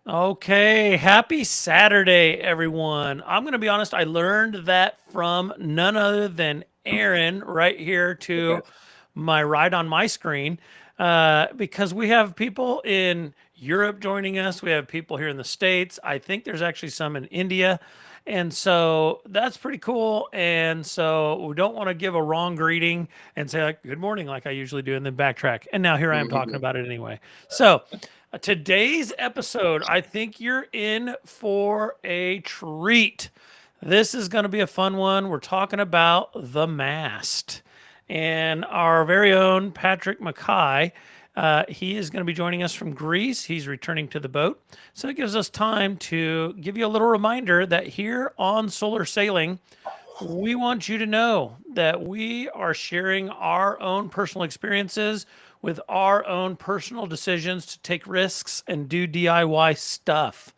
Okay, happy Saturday, everyone. I'm going to be honest, I learned that from none other than Aaron right here Okay. to my right on my screen because we have people in Europe joining us. We have people here in the States. I think there's actually some in India. And so that's pretty cool. And so we don't want to give a wrong greeting and say, like, good morning, like I usually do, and then backtrack. And now here I am talking about it anyway. So, today's episode, I think you're in for a treat. This is going to be a fun one. We're talking about the mast. And our very own Patrick Mackay, he is going to be joining us from Greece. He's returning to the boat. So it gives us time to give you a little reminder that here on Solar Sailing, we want you to know that we are sharing our own personal experiences with our own personal decisions to take risks and do DIY stuff.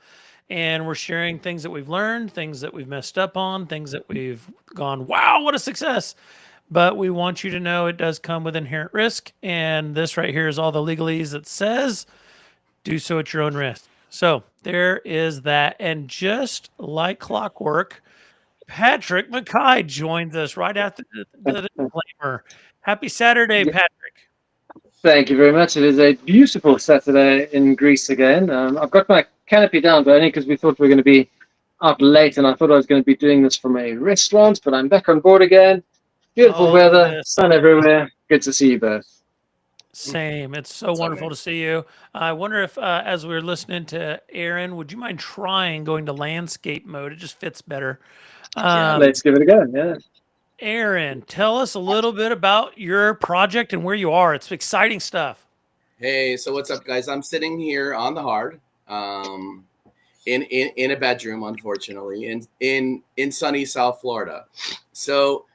And we're sharing things that we've learned, things that we've messed up on, things that we've gone, wow, what a success. But we want you to know it does come with inherent risk. And this right here is all the legalese that says do so at your own risk. So there is that. And just like clockwork, Patrick Mackay joins us right after the disclaimer. Happy Saturday, Yeah, Patrick. thank you very much. It is a beautiful Saturday in Greece again. I've got my canopy down, but only because we thought we were going to be out late, and I thought I was going to be doing this from a restaurant. But I'm back on board again. Beautiful Oh, look at weather, this. sun everywhere. Good to see you both. Same. It's so What's up, wonderful man? to see you. I wonder if, as we are listening to Aaron, would you mind trying going to landscape mode? It just fits better. Yeah. Um, Let's give it a go. Yeah. Aaron, tell us a little bit about your project and where you are. It's exciting stuff. Hey, so what's up, guys? I'm sitting here on the hard, um, in a bedroom, unfortunately, in sunny South Florida. So,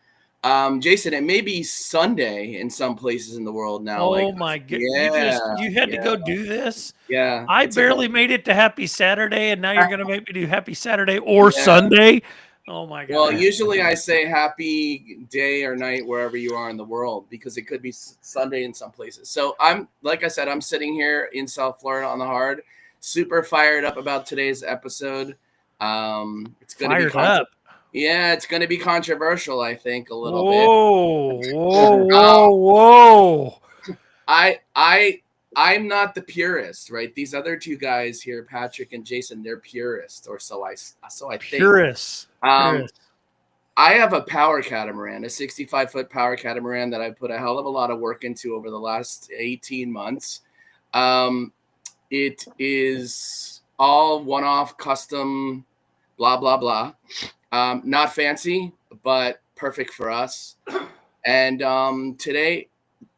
Jason, it may be Sunday in some places in the world now. Like, Oh my god, yeah, you had to yeah, go do this? yeah. I It took a barely made it to happy Saturday and now you're going to make me do happy Saturday or yeah. Sunday? Oh my Well, gosh. usually I say happy day or night wherever you are in the world because it could be Sunday in some places. So I'm, like I said, I'm sitting here in South Florida on the hard, super fired up about today's episode. It's going to be Fired up. yeah, it's going to be controversial, I think, a little bit. Whoa, whoa, Um, whoa, whoa. I I I'm not the purist, right? These other two guys here, Patrick and Jason, they're purists, or so I think. Purists. Um, Purists. I have a power catamaran, a 65-foot power catamaran that I put a hell of a lot of work into over the last 18 months. Um, it is all one-off, custom, blah blah blah. Not fancy, but perfect for us. And today,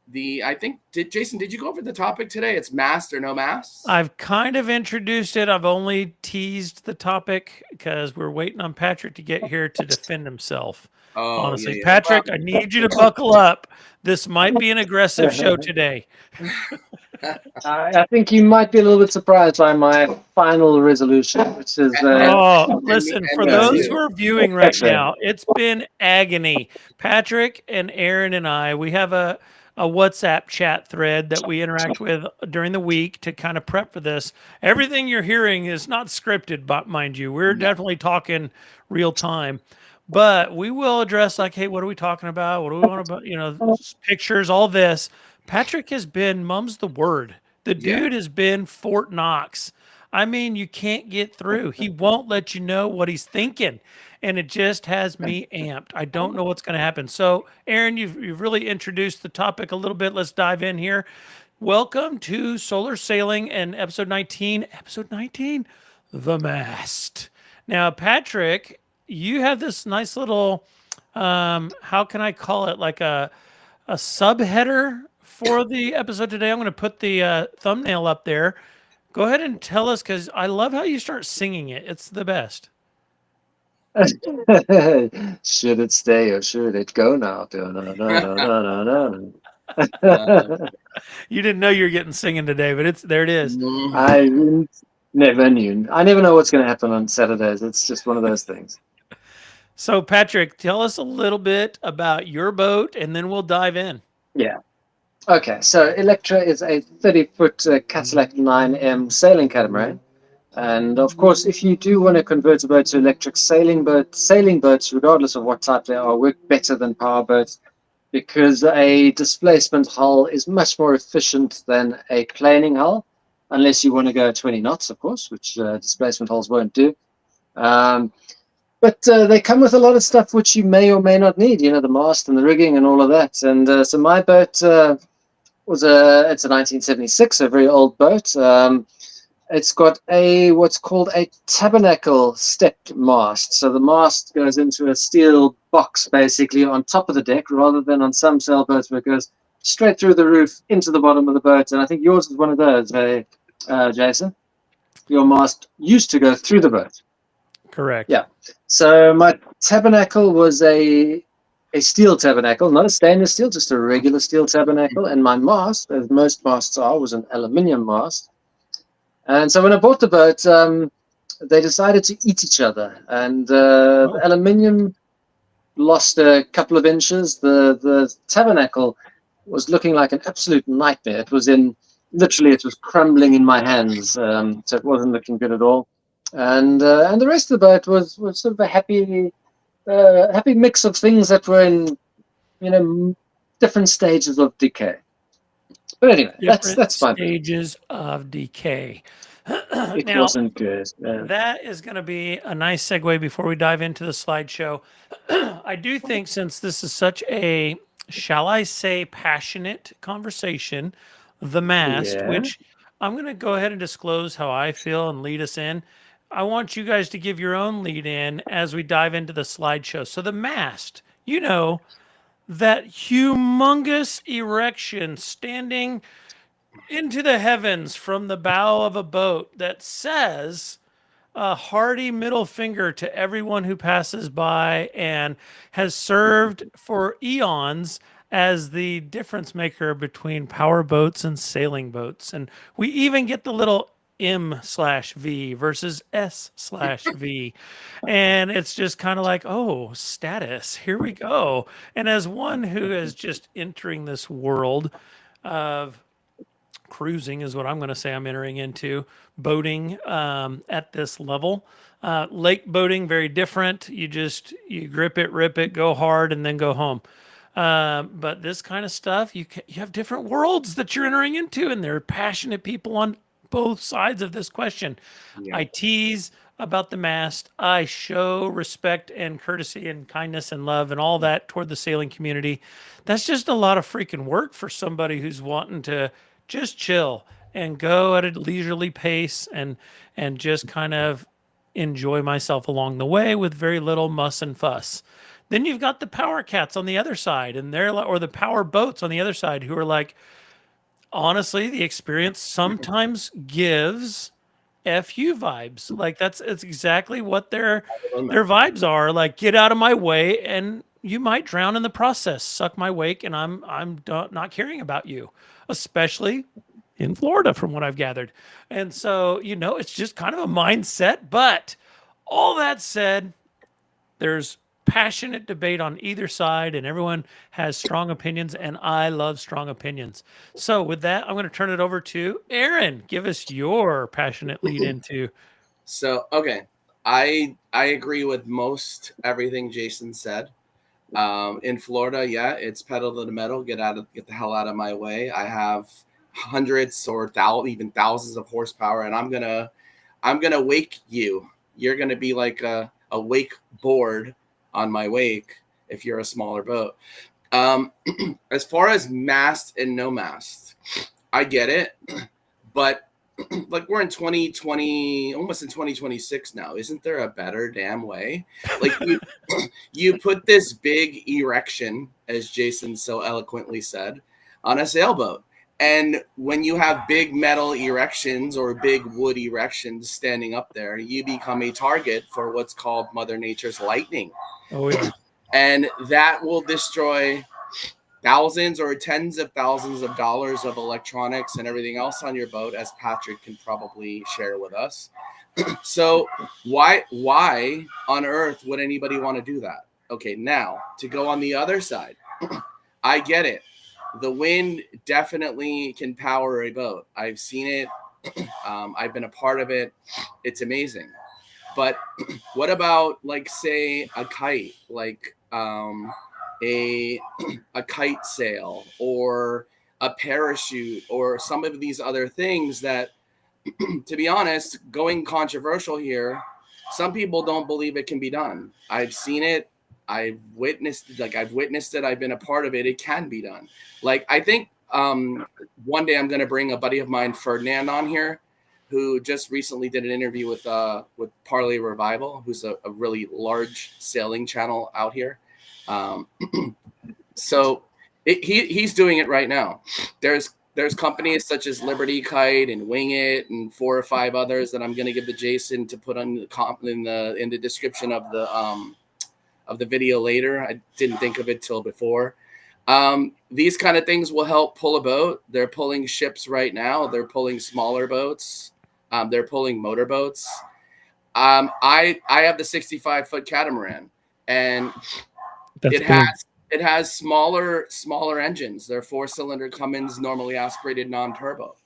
the I think did Jason? Did you go over the topic today? It's mast or no mast. I've kind of introduced it. I've only teased the topic because we're waiting on Patrick to get here to defend himself. Oh yeah, Honestly, yeah. Patrick, I need you to buckle up. This might be an aggressive show today. Well, I think you might be a little bit surprised by my final resolution, which is and, Oh, and listen, and for me those who too. are viewing right now, it's been agony. Patrick and Aaron and I, we have a WhatsApp chat thread that we interact with during the week to kind of prep for this. Everything you're hearing is not scripted, but mind you, we're No. definitely talking real time. But we will address like, hey, what are we talking about? What do we want about? Pictures, all this. Patrick has been mum's the word. The Yeah. dude has been Fort Knox. I mean, you can't get through. He won't let you know what he's thinking. And it just has me amped. I don't know what's going to happen. So, Aaron, you've really introduced the topic a little bit. Let's dive in here. Welcome to Solar Sailing and episode 19. Episode 19, The Mast. Now, Patrick, you have this nice little, how can I call it? Like a subheader for the episode today. I'm going to put the thumbnail up there. Go ahead and tell us because I love how you start singing it. It's the best. Should it stay or should it go now? Uh, You didn't know you were getting singing today, but it's there. It is. mhm. I never knew. I never know what's going to happen on Saturdays. It's just one of those things. So, Patrick, tell us a little bit about your boat, and then we'll dive in. Yeah. Okay, so Electra is a 30-foot Catalac 9M sailing catamaran. And of course, if you do want to convert a boat to electric sailing boats, regardless of what type they are, work better than power boats because a displacement hull is much more efficient than a planing hull, unless you want to go 20 knots, of course, which displacement hulls won't do. Um, but they come with a lot of stuff which you may or may not need, the mast and the rigging and all of that. And so my boat it's a 1976, a very old boat. It's got what's called a tabernacle stepped mast. So the mast goes into a steel box basically on top of the deck, rather than on some sailboats where it goes straight through the roof into the bottom of the boat. And I think yours is one of those, Jason. Your mast used to go through the boat. Correct. Yeah. So my tabernacle was a steel tabernacle, not a stainless steel, just a regular steel tabernacle. And my mast, as most masts are, was an aluminium mast. And so when I bought the boat, they decided to eat each other. And the aluminium lost a couple of inches. The tabernacle was looking like an absolute nightmare. It was it was crumbling in my hands. So it wasn't looking good at all. And the rest of the boat was sort of a happy mix of things that were in different stages of decay. But anyway, that's fine. Stages of decay. It Now, wasn't good. that is going to be a nice segue before we dive into the slideshow. I do think, since this is such a, shall I say, passionate conversation, the mast, Yeah. which I'm going to go ahead and disclose how I feel and lead us in. I want you guys to give your own lead in as we dive into the slideshow. So the mast, that humongous erection standing into the heavens from the bow of a boat that says a hearty middle finger to everyone who passes by, and has served for eons as the difference maker between power boats and sailing boats. And we even get the little M/V versus S/V. And it's just kind of like, oh, status, here we go. And as one who is just entering this world of cruising, is what I'm going to say I'm entering into, boating at this level. Lake boating, very different. You grip it, rip it, go hard, and then go home. But this kind of stuff, you have different worlds that you're entering into, and there are passionate people on both sides of this question. Yeah. I tease about the mast. I show respect and courtesy and kindness and love and all that toward the sailing community. That's just a lot of freaking work for somebody who's wanting to just chill and go at a leisurely pace and just kind of enjoy myself along the way with very little muss and fuss. Then you've got the power cats on the other side, and or the power boats on the other side, who are like, honestly, the experience sometimes gives FU vibes. Like it's exactly what their vibes are. Like, get out of my way, and you might drown in the process. Suck my wake, and I'm not caring about you, especially in Florida, from what I've gathered. And so, it's just kind of a mindset. But all that said, there's passionate debate on either side, and everyone has strong opinions, and I love strong opinions. So with that, I'm going to turn it over to Aaron. Give us your passionate lead into. So, okay, I agree with most everything Jason said. In Florida, yeah, it's pedal to the metal. Get the hell out of my way. I have hundreds or even thousands of horsepower, and I'm gonna wake you. You're gonna be like a wake board on my wake if you're a smaller boat. As far as mast and no mast, I get it, but like, we're in 2020, almost in 2026 now. Isn't there a better damn way? Like, you put this big erection, as Jason so eloquently said, on a sailboat. And when you have big metal erections or big wood erections standing up there, you become a target for what's called Mother Nature's lightning. Oh, yeah. And that will destroy thousands or tens of thousands of dollars of electronics and everything else on your boat, as Patrick can probably share with us. So why on earth would anybody want to do that? Okay, now to go on the other side, I get it. the wind definitely can power a boat. I've seen it. I've been a part of it. It's amazing. But what about, like, say a kite, like a a kite sail or a parachute or some of these other things that, to be honest, going controversial here, some people don't believe it can be done. I've seen it. I've witnessed it. I've been a part of it. It can be done. Like, I think one day I'm going to bring a buddy of mine, Ferdinand, on here, who just recently did an interview with Parlay Revival, who's a really large sailing channel out here. So he's doing it right now. There's companies such as Liberty Kite and Wing It and 4 or 5 others that I'm going to give to Jason to put on in the description of the video later. I didn't think of it till before. These kind of things will help pull a boat. They're pulling ships right now. They're pulling smaller boats. They're pulling motorboats. I have the 65-foot catamaran, and it has smaller engines. They're 4-cylinder Cummins, normally aspirated, non-turbo.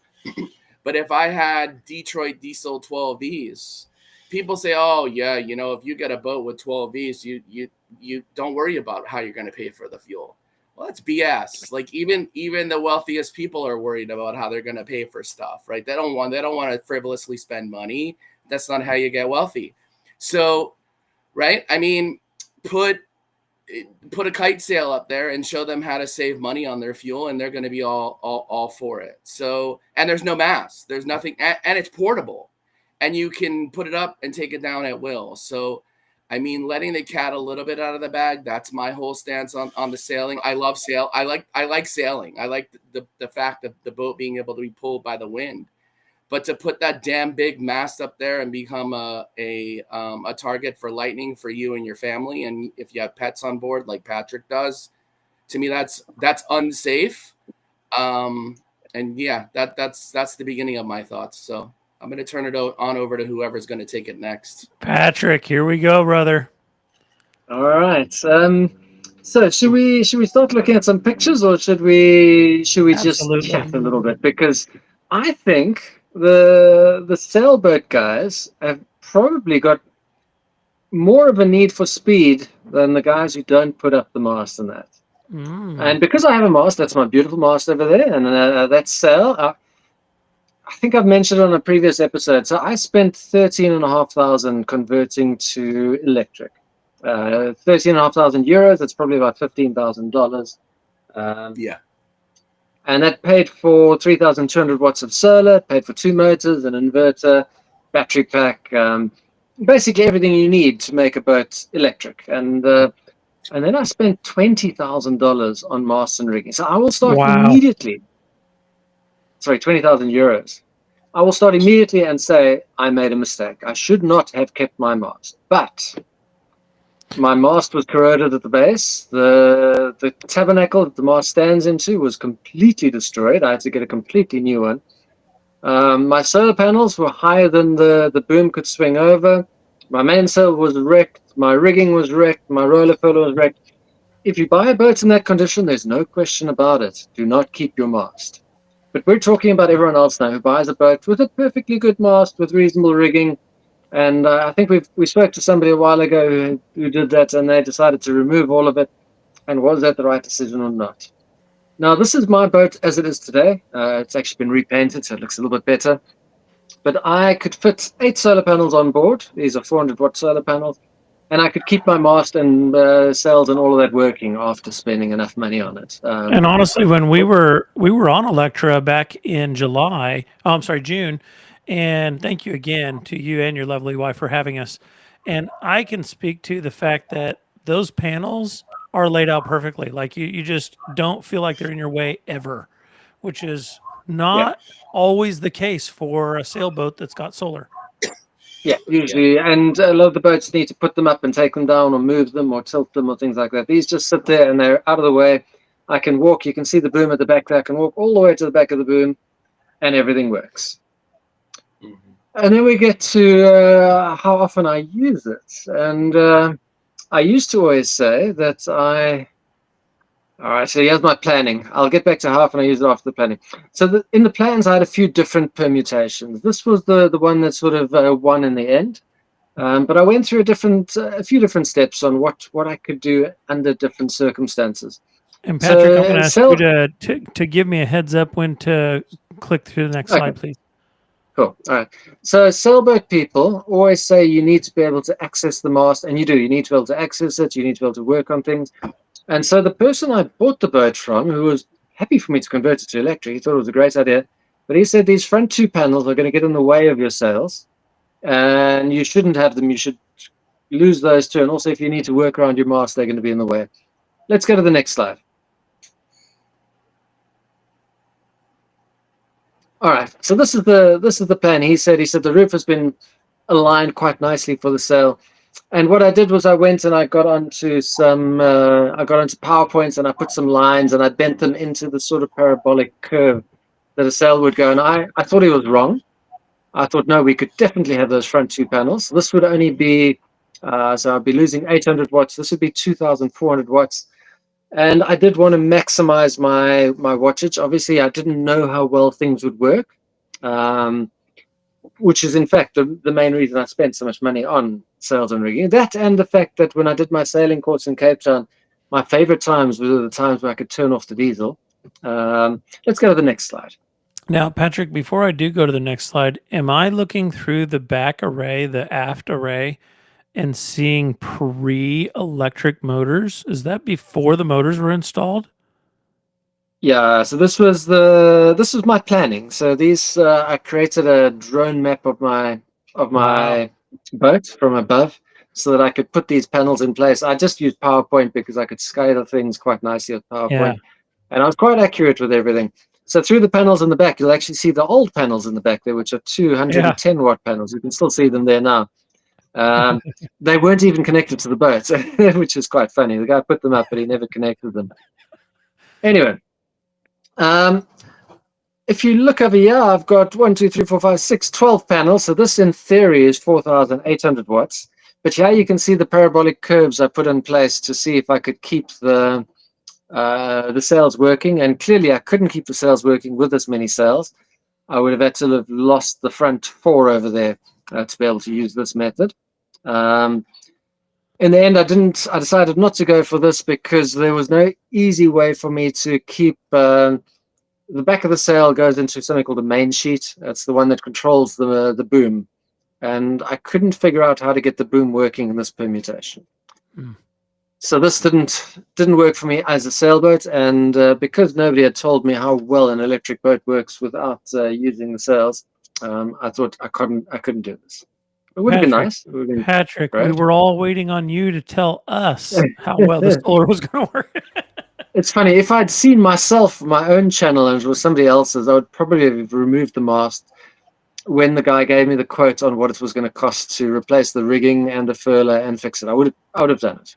But if I had Detroit diesel 12Vs, people say, "Oh yeah, if you get a boat with 12Vs, you don't worry about how you're going to pay for the fuel." Well, that's BS. Like, even the wealthiest people are worried about how they're going to pay for stuff, right? They don't want to frivolously spend money. That's not how you get wealthy. So, right? I mean, put a kite sail up there and show them how to save money on their fuel, and they're going to be all for it. So, and there's no mast, there's nothing, and it's portable, and you can put it up and take it down at will. So, I mean, letting the cat a little bit out of the bag. That's my whole stance on the sailing. I love sail. I like sailing. I like the fact of the boat being able to be pulled by the wind. But to put that damn big mast up there and become a target for lightning for you and your family, and if you have pets on board like Patrick does, to me that's unsafe. And yeah, that's the beginning of my thoughts. So I'm going to turn it on over to whoever's going to take it next. Patrick, here we go, brother. All right. So should we start looking at some pictures, or should we Absolutely. just chat a little bit? Because I think the sailboat guys have probably got more of a need for speed than the guys who don't put up the mast and that. And because I have a mast, that's my beautiful mast over there, and that sail. I think I've mentioned on a previous episode. So I spent $13,500 converting to electric. €13,500. That's probably about $15,000. Yeah. And that paid for 3,200 watts of solar, paid for 2 motors, an inverter, battery pack, basically everything you need to make a boat electric. And then I spent $20,000 on mast and rigging. So I will start immediately. Sorry, 20,000 euros. I will start immediately and say I made a mistake. I should not have kept my mast. But my mast was corroded at the base. The tabernacle that the mast stands into was completely destroyed. I had to get a completely new one. My solar panels were higher than the boom could swing over. My mainsail was wrecked. My rigging was wrecked. My roller furler was wrecked. If you buy a boat in that condition, there's no question about it. Do not keep your mast. But we're talking about everyone else now who buys a boat with a perfectly good mast, with reasonable rigging. And I think we spoke to somebody a while ago who did that, and they decided to remove all of it. And was that the right decision or not? Now, this is my boat as it is today. It's actually been repainted, so it looks a little bit better. But I could fit 8 solar panels on board. These are 400-watt solar panels. And I could keep my mast and sails and all of that working after spending enough money on it. And honestly, when we were on Electra back in June, and thank you again to you and your lovely wife for having us. And I can speak to the fact that those panels are laid out perfectly. Like you just don't feel like they're in your way ever, which is not always the case for a sailboat that's got solar. Yeah, usually. And a lot of the boats need to put them up and take them down or move them or tilt them or things like that. These just sit there and they're out of the way. I can walk. You can see the boom at the back there. I can walk all the way to the back of the boom and everything works. Mm-hmm. And then we get to how often I use it. And I used to always say that All right, so here's my planning. I'll get back to how often I use it after the planning. So in the plans, I had a few different permutations. This was the one that sort of won in the end. But I went through a few different steps on what I could do under different circumstances. And Patrick, I'm going So to ask you to give me a heads up when to click through the next okay, slide, please. cool. All right. So sailboat people always say you need to be able to access the mast, and you do. You need to be able to access it. You need to be able to work on things. And so the person I bought the boat from, who was happy for me to convert it to electric, he thought it was a great idea. But he said these front two panels are going to get in the way of your sails, and you shouldn't have them. You should lose those two. And also, if you need to work around your mast, they're going to be in the way. Let's go to the next slide. All right. So this is the plan. He said the roof has been aligned quite nicely for the sail. And what I did was I went and I got onto PowerPoints and I put some lines and I bent them into the sort of parabolic curve that a sail would go. And I thought he was wrong. I thought, no, we could definitely have those front two panels. This would only be, so I'd be losing 800 watts. This would be 2,400 watts. And I did want to maximize my wattage. Obviously, I didn't know how well things would work. Which is in fact the main reason I spent so much money on sails and rigging. That and the fact that when I did my sailing course in Cape Town, my favorite times were the times where I could turn off the diesel. Let's go to the next slide. Now, Patrick, before I do go to the next slide, am I looking through the back array, the aft array, and seeing pre-electric motors? Is that before the motors were installed? Yeah, so this was my planning. So these I created a drone map of my Wow. boat from above so that I could put these panels in place. I just used PowerPoint because I could scale things quite nicely with PowerPoint. Yeah. And I was quite accurate with everything. So through the panels in the back, you'll actually see the old panels in the back there, which are 210 watt panels. You can still see them there now. They weren't even connected to the boat, which is quite funny. The guy put them up, but he never connected them. Anyway. If you look over here, I've got 1, 2, 3, 4, 5, 6, 12 panels. So this in theory is 4,800 watts. But here you can see the parabolic curves I put in place to see if I could keep the sails working. And clearly I couldn't keep the sails working with this many sails. I would have had to have lost the front 4 over there to be able to use this method. In the end, I decided not to go for this because there was no easy way for me to keep the back of the sail goes into something called a main sheet. That's the one that controls the boom. And I couldn't figure out how to get the boom working in this permutation. So this didn't work for me as a sailboat. And because nobody had told me how well an electric boat works without using the sails, I thought I couldn't do this. It would have been nice. Patrick, we were all waiting on you to tell us how well the solar was going to work. It's funny. If I'd seen myself, my own channel, and it was somebody else's, I would probably have removed the mast when the guy gave me the quote on what it was going to cost to replace the rigging and the furler and fix it. I would have done it.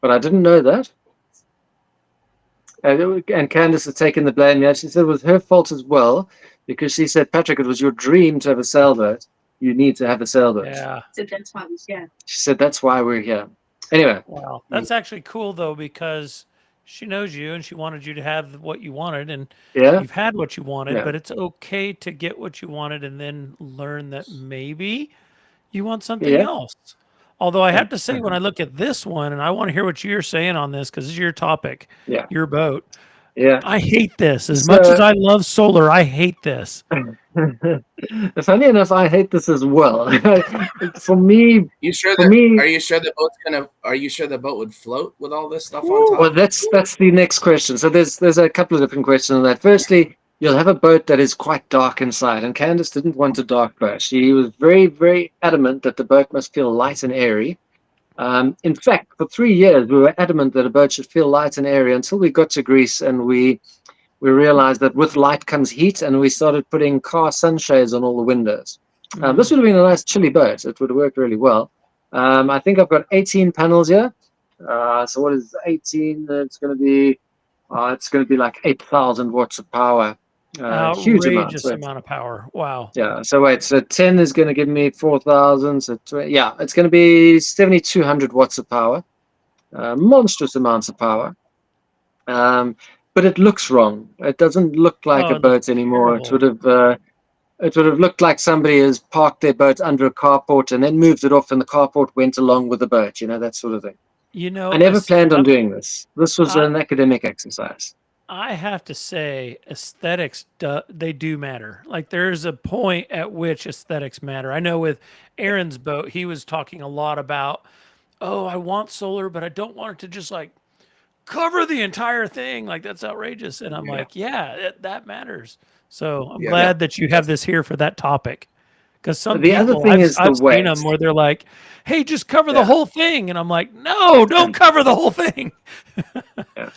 But I didn't know that. And Candace has taken the blame. Yeah, she said it was her fault as well because she said, Patrick, it was your dream to have a sailboat. You need to have a sailboat. Yeah. So that's why we're here. She said that's why we're here. Anyway. Wow. That's actually cool though, because she knows you and she wanted you to have what you wanted, and you've had what you wanted, but it's okay to get what you wanted and then learn that maybe you want something else. Although I have to say, when I look at this one, and I want to hear what you're saying on this because this is your topic, your boat. Yeah. I hate this. As much as I love solar, I hate this. Funny enough, I hate this as well. For me, are you sure the boat would float with all this stuff on top? Well, that's the next question. So there's a couple of different questions on that. Firstly, you'll have a boat that is quite dark inside, and Candace didn't want a dark boat. She was very, very adamant that the boat must feel light and airy. In fact, for 3 years, we were adamant that a boat should feel light and airy until we got to Greece and we realized that with light comes heat, and we started putting car sunshades on all the windows. This would have been a nice chilly boat. It would have worked really well. I think I've got 18 panels here. So what is 18? It's going to be like 8,000 watts of power. Huge amount of power. Wow. Yeah. So wait. So 10 is going to give me 4,000. So it's going to be 7,200 watts of power. Monstrous amounts of power. But it looks wrong. It doesn't look like Oh, a it looks boat anymore. It terrible. would have looked like somebody has parked their boat under a carport and then moved it off, and the carport went along with the boat. That sort of thing. You I know, never planned on doing this. This was I an academic exercise. I have to say, aesthetics they do matter. Like there's a point at which aesthetics matter. I know with Aaron's boat, he was talking a lot about, oh, I want solar, but I don't want it to just like cover the entire thing. Like that's outrageous. And I'm Yeah. like, yeah, that matters. So I'm Yeah. glad that you have this here for that topic. Because some The other people thing is the I've seen them weight. where they're like, "Hey, just cover the Yeah. whole thing," and I'm like, "No, don't cover the whole thing." Yeah.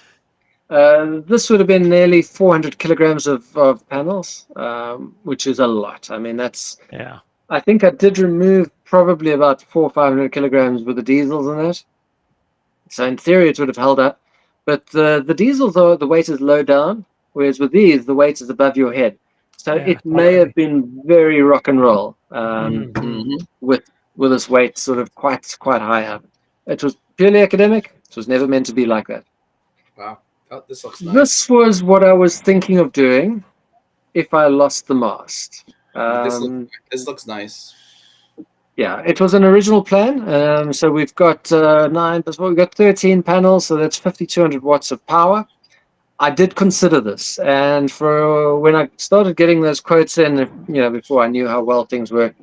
This would have been nearly 400 kilograms of panels, which is a lot. I mean, Yeah, I think I did remove probably about 400 or 500 kilograms with the diesels in it. So in theory, it would have held up. But the diesels, the weight is low down, whereas with these, the weight is above your head. So yeah, it may totally. have been very rock and roll Mhm. Mhm. with this weight sort of quite high up. It was purely academic. It was never meant to be like that. Wow. Oh, this looks nice. This was what I was thinking of doing if I lost the mast. This looks nice. Yeah, it was an original plan. So we've got 13 panels, so that's 5,200 watts of power. I did consider this, and for when I started getting those quotes in, before I knew how well things were,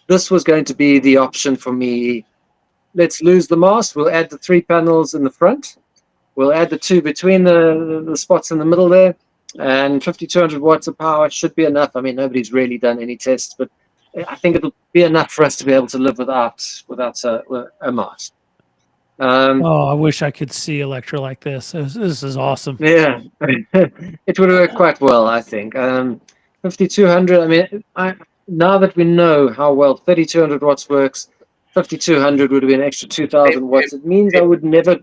this was going to be the option for me. Let's lose the mast. We'll add the 3 panels in the front. We'll add the 2 between the spots in the middle there, and 5,200 watts of power should be enough. I mean, nobody's really done any tests, but I think it'll be enough for us to be able to live without a mast. Oh, I wish I could see Electra like this. This is awesome. Yeah, it would work quite well, I think. 5,200. I mean, now that we know how well 3,200 watts works, 5,200 would have been an extra 2,000 watts. It means I would never.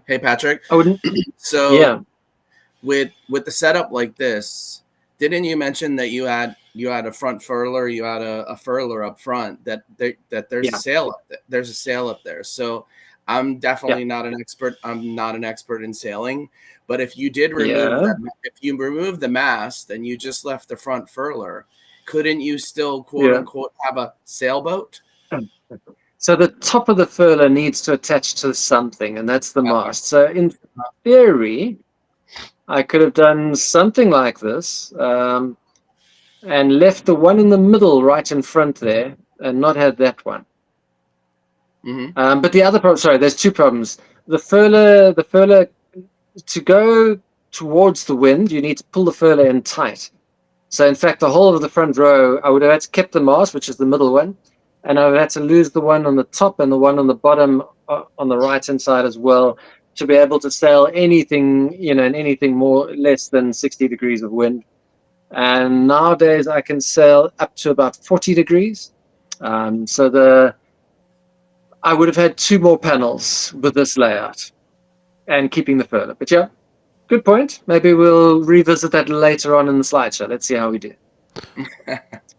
Hey, Patrick. I wouldn't. So Yeah. with the setup like this, didn't you mention that you had a front furler, you had a furler up front, that there's Yeah. a sail up there. There's a sail up there. So I'm definitely not an expert. I'm not an expert in sailing, but if you did remove if you remove the mast and you just left the front furler, couldn't you still quote unquote have a sailboat? So the top of the furler needs to attach to something, and that's the mast. So in theory, I could have done something like this, and left the one in the middle right in front there, and not had that one. Mm-hmm. But the other problem, sorry, there's 2 problems. The furler, to go towards the wind, you need to pull the furler in tight. So in fact, the whole of the front row, I would have had to keep the mast, which is the middle one, and I would have had to lose the one on the top and the one on the bottom on the right-hand side as well, to be able to sail anything, in anything more less than 60 degrees of wind. And nowadays I can sail up to about 40 degrees. So I would have had 2 more panels with this layout and keeping the furler. But yeah, good point. Maybe we'll revisit that later on in the slideshow. Let's see how we do.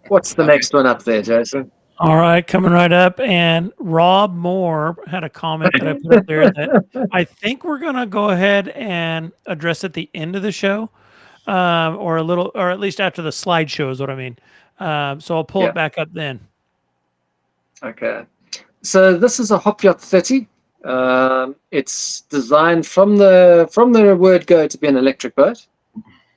What's the next one up there, Jason? All right, coming right up. And Rob Moore had a comment that I put up there that I think we're going to go ahead and address at the end of the show, or at least after the slideshow is what I mean. So I'll pull it back up then. Okay. So this is a Hop Yacht 30. It's designed from the word go to be an electric boat.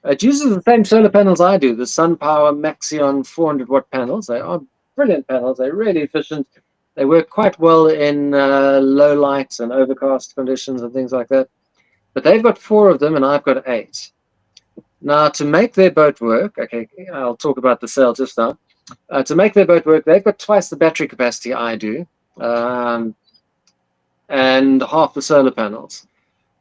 It uses the same solar panels I do, the SunPower Maxion 400 watt panels. They are brilliant panels. They're really efficient. They work quite well in low light and overcast conditions and things like that. But they've got 4 of them and I've got 8. Now, to make their boat work, okay, I'll talk about the sail just now. To make their boat work, they've got twice the battery capacity I do, and half the solar panels.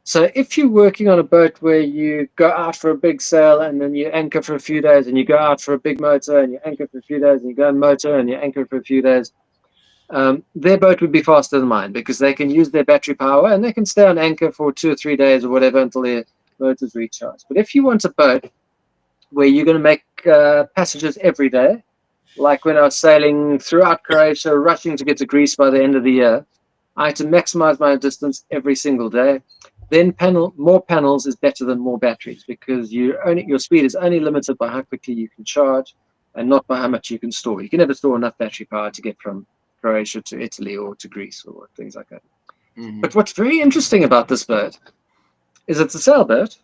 So if you're working on a boat where you go out for a big sail and then you anchor for a few days, and you go out for a big motor and you anchor for a few days, and you go and motor and you anchor for a few days, their boat would be faster than mine because they can use their battery power and they can stay on anchor for 2 or 3 days or whatever until their motors recharge. But if you want a boat where you're going to make passages every day, like when I was sailing throughout Croatia, rushing to get to Greece by the end of the year, I had to maximize my distance every single day. then more panels is better than more batteries, because your speed is only limited by how quickly you can charge and not by how much you can store. You can never store enough battery power to get from Croatia to Italy or to Greece or things like that. Mm-hmm. But what's very interesting about this boat is it's a sailboat,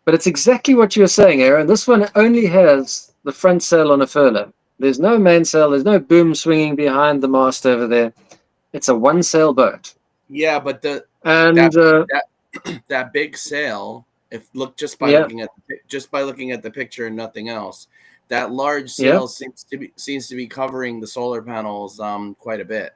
but it's exactly what you were saying, Aaron. This one only has the front sail on a furlough. There's no mainsail. There's no boom swinging behind the mast over there. It's a one sail boat. Yeah, but And that big sail, if look just by Yeah. looking at the picture and nothing else, that large sail seems to be covering the solar panels quite a bit.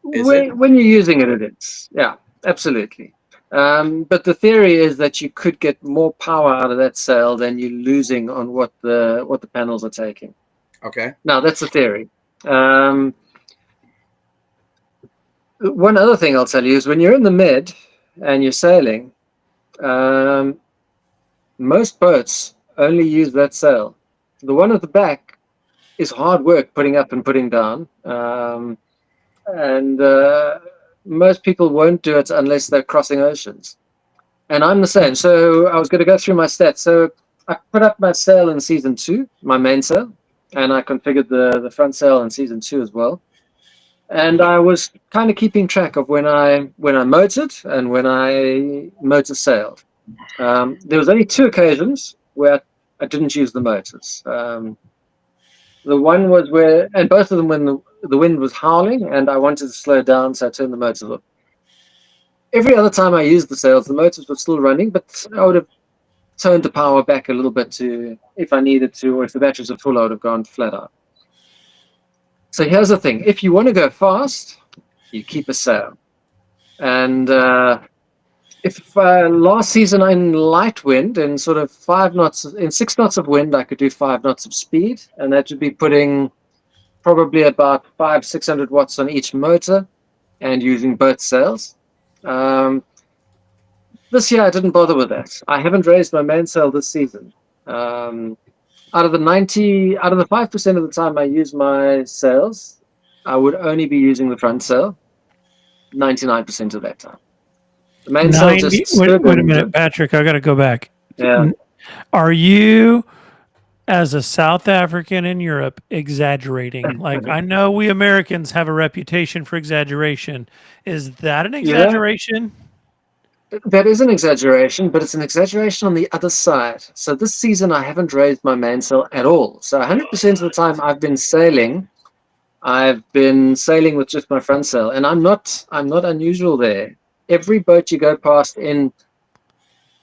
When you're using it, it is. Yeah, absolutely. But the theory is that you could get more power out of that sail than you're losing on what the panels are taking. Okay. Now, that's the theory. One other thing I'll tell you is when you're in the mid and you're sailing, most boats only use that sail. The one at the back is hard work putting up and putting down. And most people won't do it unless they're crossing oceans. And I'm the same. So I was going to go through my stats. So I put up my sail in season 2, my main sail, and I configured the front sail in season 2 as well. And I was kind of keeping track of when I motored and when I motor sailed. There was only 2 occasions where I didn't use the motors. The one was and both of them when the wind was howling and I wanted to slow down, so I turned the motors off. Every other time I used the sails, the motors were still running, but I would have toned the power back a little bit to if I needed to, or if the batteries were full, I would have gone flat out. So here's the thing: if you want to go fast, you keep a sail. And if last season in light wind, in sort of 6 knots of wind, I could do 5 knots of speed, and that would be putting probably about 500-600 watts on each motor, and using both sails. This year I didn't bother with that. I haven't raised my mainsail this season. Out of the 5% of the time I use my sails, I would only be using the front sail 99% of that time. The mainsail just stood. Wait a minute, Patrick. I got to go back. Yeah. Are you, as a South African in Europe, exaggerating? Like, I know we Americans have a reputation for exaggeration. Is that an exaggeration? That is an exaggeration, but it's an exaggeration on the other side. So this season, I haven't raised my mainsail at all. So 100% of the time I've been sailing with just my front sail, and I'm not unusual there. Every boat you go past in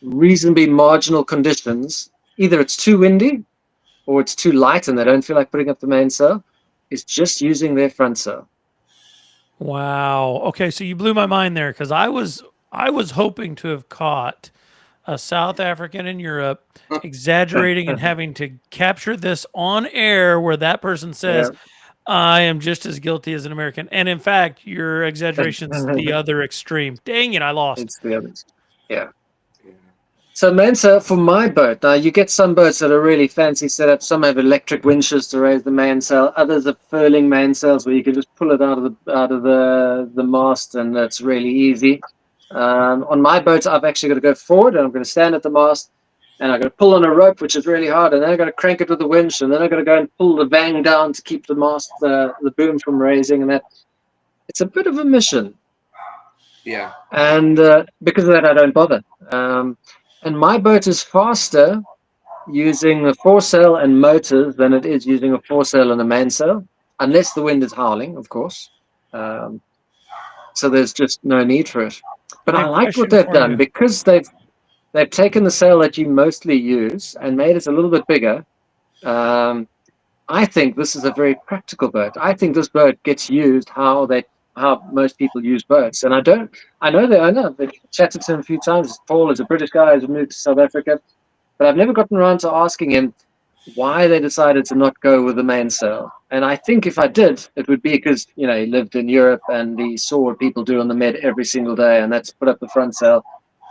reasonably marginal conditions, either it's too windy or it's too light and they don't feel like putting up the mainsail, is just using their front sail. Wow. Okay, so you blew my mind there, because I was hoping to have caught a South African in Europe exaggerating and having to capture this on air where that person says, I am just as guilty as an American. And in fact, your exaggeration is the other extreme. Dang it, I lost. It's the others. Yeah. So mainsail for my boat, now you get some boats that are really fancy setups. Some have electric winches to raise the mainsail. Others are furling mainsails where you can just pull it out of the mast, and that's really easy. On my boat, I've actually got to go forward, and I'm going to stand at the mast, and I've got to pull on a rope, which is really hard, and then I've got to crank it with the winch, and then I've got to go and pull the bang down to keep the mast, the boom from raising, and that. It's a bit of a mission. Yeah. And because of that, I don't bother. And my boat is faster using the foresail and motors than it is using a foresail and a mainsail, unless the wind is howling, of course. So there's just no need for it. But I like what they've done, because they've taken the sail that you mostly use and made it a little bit bigger. I think this is a very practical boat. I think this boat gets used how most people use boats. And I know the owner. I've chatted to him a few times. Paul is a British guy who's moved to South Africa, but I've never gotten around to asking him why they decided to not go with the mainsail. And I think if I did, it would be because, he lived in Europe and he saw what people do on the Med every single day, and that's put up the front sail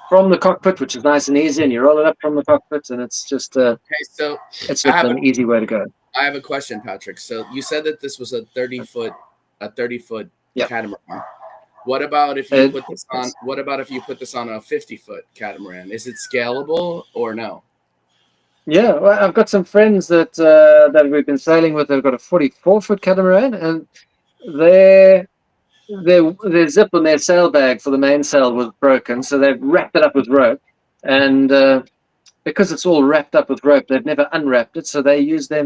from the cockpit, which is nice and easy, and you roll it up from the cockpit, and it's just it's just an easy way to go. I have a question, Patrick. So you said that this was a 30-foot catamaran. What about if you Uh, put this on? What about if you put this on a 50-foot catamaran? Is it scalable or no? Yeah, well, I've got some friends that that we've been sailing with. They've got a 44-foot catamaran, and their their zip on their sail bag for the mainsail was broken, so they've wrapped it up with rope. And because it's all wrapped up with rope, they've never unwrapped it, so they use their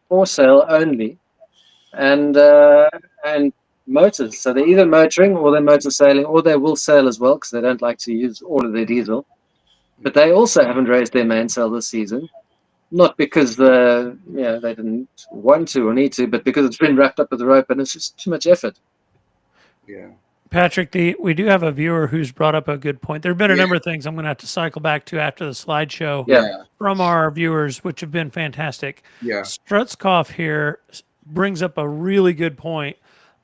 foresail only, and motors. So they're either motoring or they're motor sailing, or they will sail as well because they don't like to use all of their diesel. But they also haven't raised their mainsail this season. Not because they didn't want to or need to, but because it's been wrapped up with rope and it's just too much effort. Yeah. Patrick, we do have a viewer who's brought up a good point. There have been a number of things I'm going to have to cycle back to after the slideshow from our viewers, which have been fantastic. Yeah. Strutskoff here brings up a really good point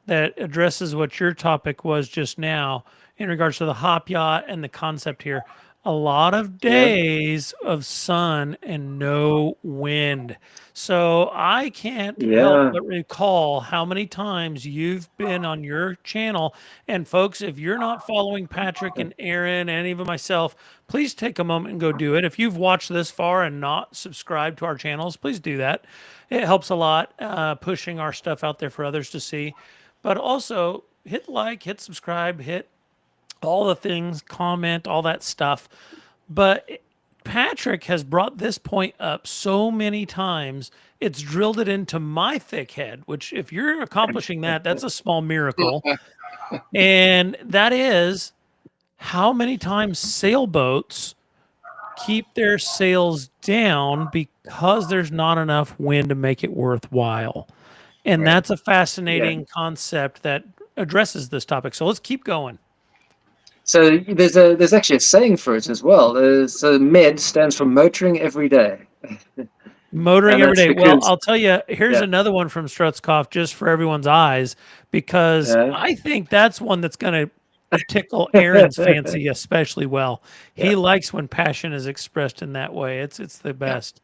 that addresses what your topic was just now in regards to the hop yacht and the concept here. A lot of days of sun and no wind. So I can't help but recall how many times you've been on your channel. And folks, if you're not following Patrick and Aaron and even myself, please take a moment and go do it. If you've watched this far and not subscribed to our channels, please do that. It helps a lot pushing our stuff out there for others to see. But also hit like, hit subscribe, hit all the things, comment, all that stuff. But Patrick has brought this point up so many times, it's drilled it into my thick head, which if you're accomplishing that, that's a small miracle. And that is how many times sailboats keep their sails down because there's not enough wind to make it worthwhile. And that's a fascinating concept that addresses this topic. So let's keep going. So there's actually a saying for it as well. So MED stands for motoring every day. Motoring every day. Well, I'll tell you, here's another one from Strutskoff just for everyone's eyes, because I think that's one that's going to tickle Aaron's fancy especially well. He likes when passion is expressed in that way. It's the best.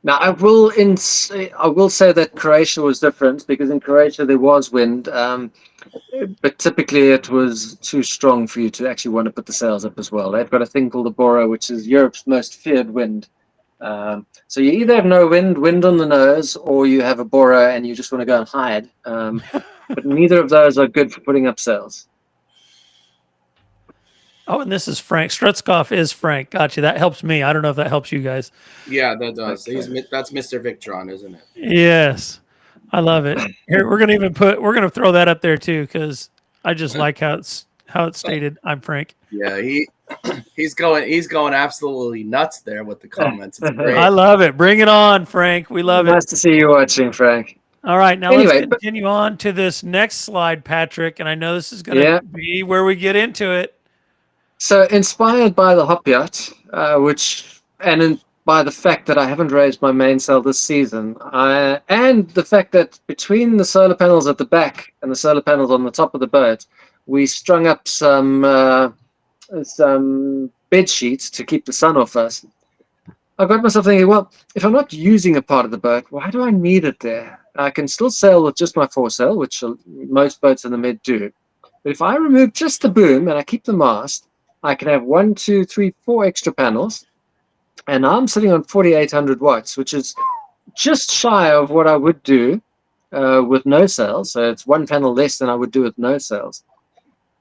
Now, I will say that Croatia was different, because in Croatia there was wind, but typically it was too strong for you to actually want to put the sails up as well. They've got a thing called the Bora, which is Europe's most feared wind. So you either have no wind on the nose, or you have a Bora and you just want to go and hide. But neither of those are good for putting up sails. Oh, and this is Frank. Strutskoff is Frank. Gotcha. That helps me. I don't know if that helps you guys. Yeah, that does. Okay. That's Mr. Victron, isn't it? Yes. I love it. Here, we're gonna throw that up there too, because I just like how it's stated. I'm Frank. Yeah, he's going absolutely nuts there with the comments. It's great. I love it. Bring it on, Frank. We love it. Nice to see you watching, Frank. All right, now let's continue on to this next slide, Patrick. And I know this is gonna be where we get into it. So inspired by the hop yacht, by the fact that I haven't raised my mainsail this season, and the fact that between the solar panels at the back and the solar panels on the top of the boat, we strung up some bed sheets to keep the sun off us. I got myself thinking, well, if I'm not using a part of the boat, why do I need it there? I can still sail with just my foresail, which most boats in the mid do. But if I remove just the boom and I keep the mast, I can have 1, 2, 3, 4 extra panels, and I'm sitting on 4,800 watts, which is just shy of what I would do with no sails. So it's one panel less than I would do with no sails.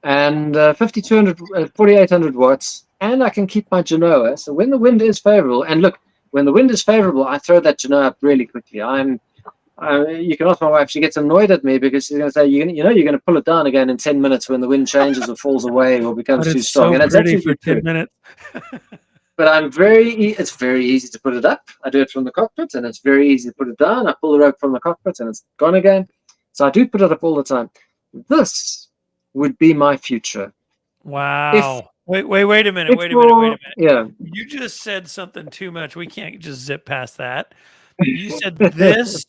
And 4,800 watts, and I can keep my genoa. So when the wind is favorable, and look, when the wind is favorable, I throw that genoa up really quickly. You can ask my wife; she gets annoyed at me because she's going to say, you're going to pull it down again in 10 minutes when the wind changes or falls away or becomes too strong." So and it's pretty for 10 minutes. But it's very easy to put it up. I do it from the cockpit, and it's very easy to put it down. I pull the rope from the cockpit, and it's gone again. So I do put it up all the time. This would be my future. Wow. Wait a minute. Yeah. You just said something too much. We can't just zip past that. You said this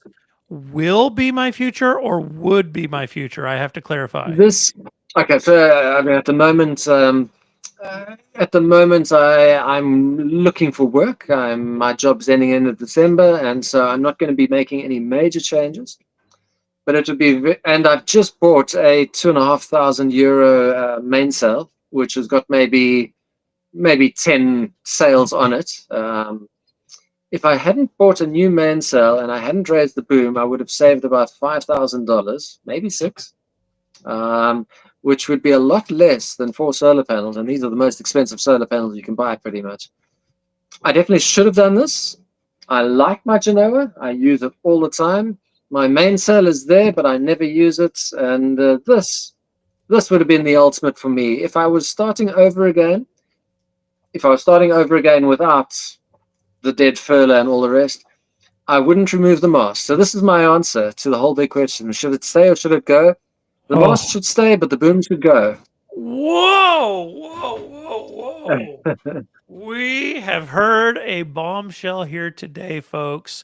will be my future or would be my future. I have to clarify. Okay. So I mean, at the moment, I'm looking for work. My job's ending end of December, and so I'm not going to be making any major changes. but it would be, and I've just bought a €2,500 mainsail, which has got maybe 10 sails on it. If I hadn't bought a new mainsail and I hadn't raised the boom, I would have saved about $5,000, maybe six, which would be a lot less than 4 solar panels. And these are the most expensive solar panels you can buy, pretty much. I definitely should have done this. I like my Genoa. I use it all the time. My mainsail is there, but I never use it. And this would have been the ultimate for me. If I was starting over again without the dead furler and all the rest, I wouldn't remove the mast. So this is my answer to the whole big question. Should it stay or should it go? The mast should stay, but the boom should go. Whoa. We have heard a bombshell here today, folks.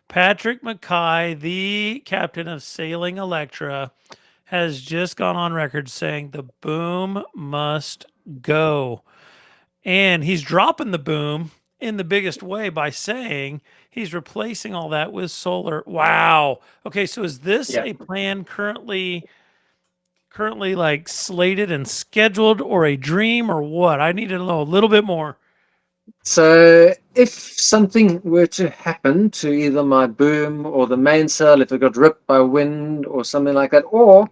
Patrick Mackay, the captain of Sailing Electra, has just gone on record saying the boom must go. And he's dropping the boom in the biggest way by saying he's replacing all that with solar. Wow. Okay, so is this a plan currently like slated and scheduled, or a dream, or what? I need to know a little bit more. So if something were to happen to either my boom or the mainsail, if it got ripped by wind or something like that, or